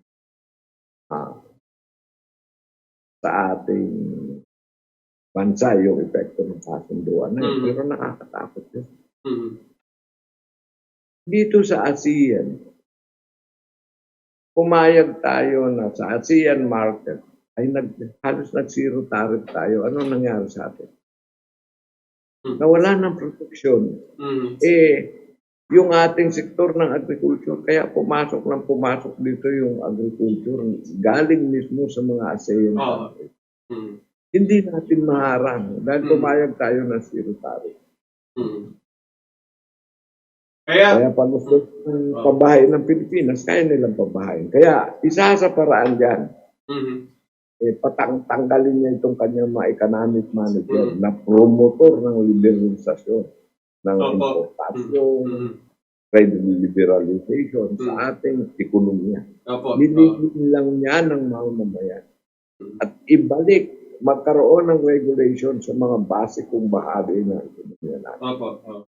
bansa yung epekto ng kasunduan na yun. Pero nakakatakot yun. Dito sa ASEAN, pumayag tayo na sa ASEAN market ay halos nag-zero tariff tayo. Ano nangyari sa atin? Nawala ng proteksyon. Yung ating sektor ng agriculture, kaya pumasok dito yung agriculture galing mismo sa mga ASEAN countries. Hindi natin maharang dahil pumayag tayo ng zero tariff. Kaya pag gusto ng pabahay ng Pilipinas, kaya nilang pabahay. Kaya isa sa paraan dyan, patanggalin niya itong kanyang mga economic manager na promotor ng liberalisasyon, ng importasyon, trade liberalization sa ating ekonomiya. Binigyan lang niya ng mamamayan. At ibalik, magkaroon ng regulation sa mga basikong bahagi ng ekonomiya natin.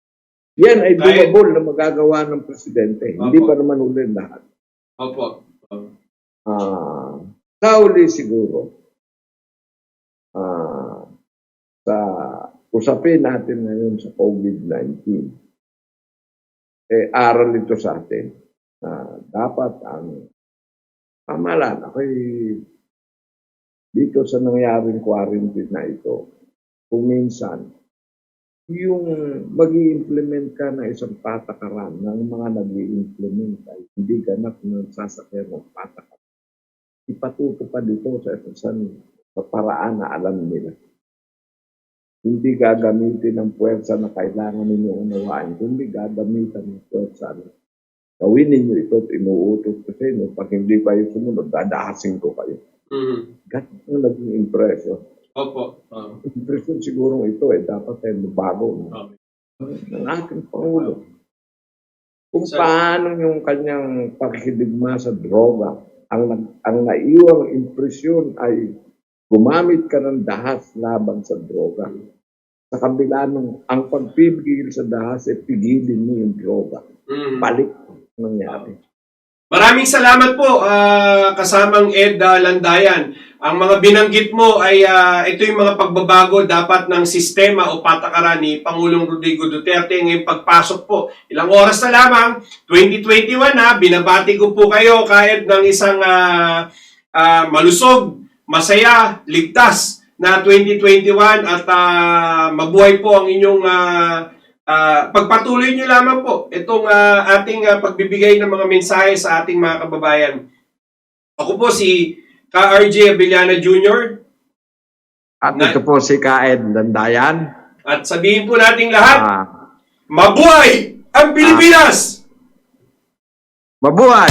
Yan ay doable na magagawa ng presidente. Hindi pa naman uli lahat. Sa uli siguro, sa usapin natin ngayon sa COVID-19, aral ito sa atin na dapat ang pamahalaan. Ako'y dito sa nangyaring quarantine na ito, kung minsan, yung mag-i-implement ka na isang patakaran ng mga nag-i-implement ay hindi ganap na sasakyan ng patakaran. Ipatuto pa dito sa paraan na alam nila. Hindi gagamitin ng puwersa na kailangan ninyo unawain, kundi gagamitan ng puwersa na gawin ninyo ito at inuutos ko sa inyo. Pag hindi kayo sumunod, dadahasin ko kayo. Ganun ang naging impression. Impression siguro ito dapat ay mabago ng ating Pangulo. Kung paano yung kanyang pakikidigma sa droga, ang naiwang impresyon ay gumamit ka ng dahas laban sa droga. Sa kabila ng ang pagpipigil sa dahas ay pigilin mo yung droga. Balik nangyari. Maraming salamat po, kasamang Ed Landayan. Ang mga binanggit mo ay ito yung mga pagbabago dapat ng sistema o patakaran ni Pangulong Rodrigo Duterte ngayong pagpasok po. Ilang oras na lamang, 2021 binabati ko po kayo kahit ng isang malusog, masaya, ligtas na 2021 at mabuhay po ang inyong pagpatuloy nyo lamang po itong ating pagbibigay ng mga mensahe sa ating mga kababayan. Ako po si Ka-RJ Abellana Jr. At ito po si Ka-Ed Landayan. At sabihin po nating lahat, mabuhay ang Pilipinas! Mabuhay!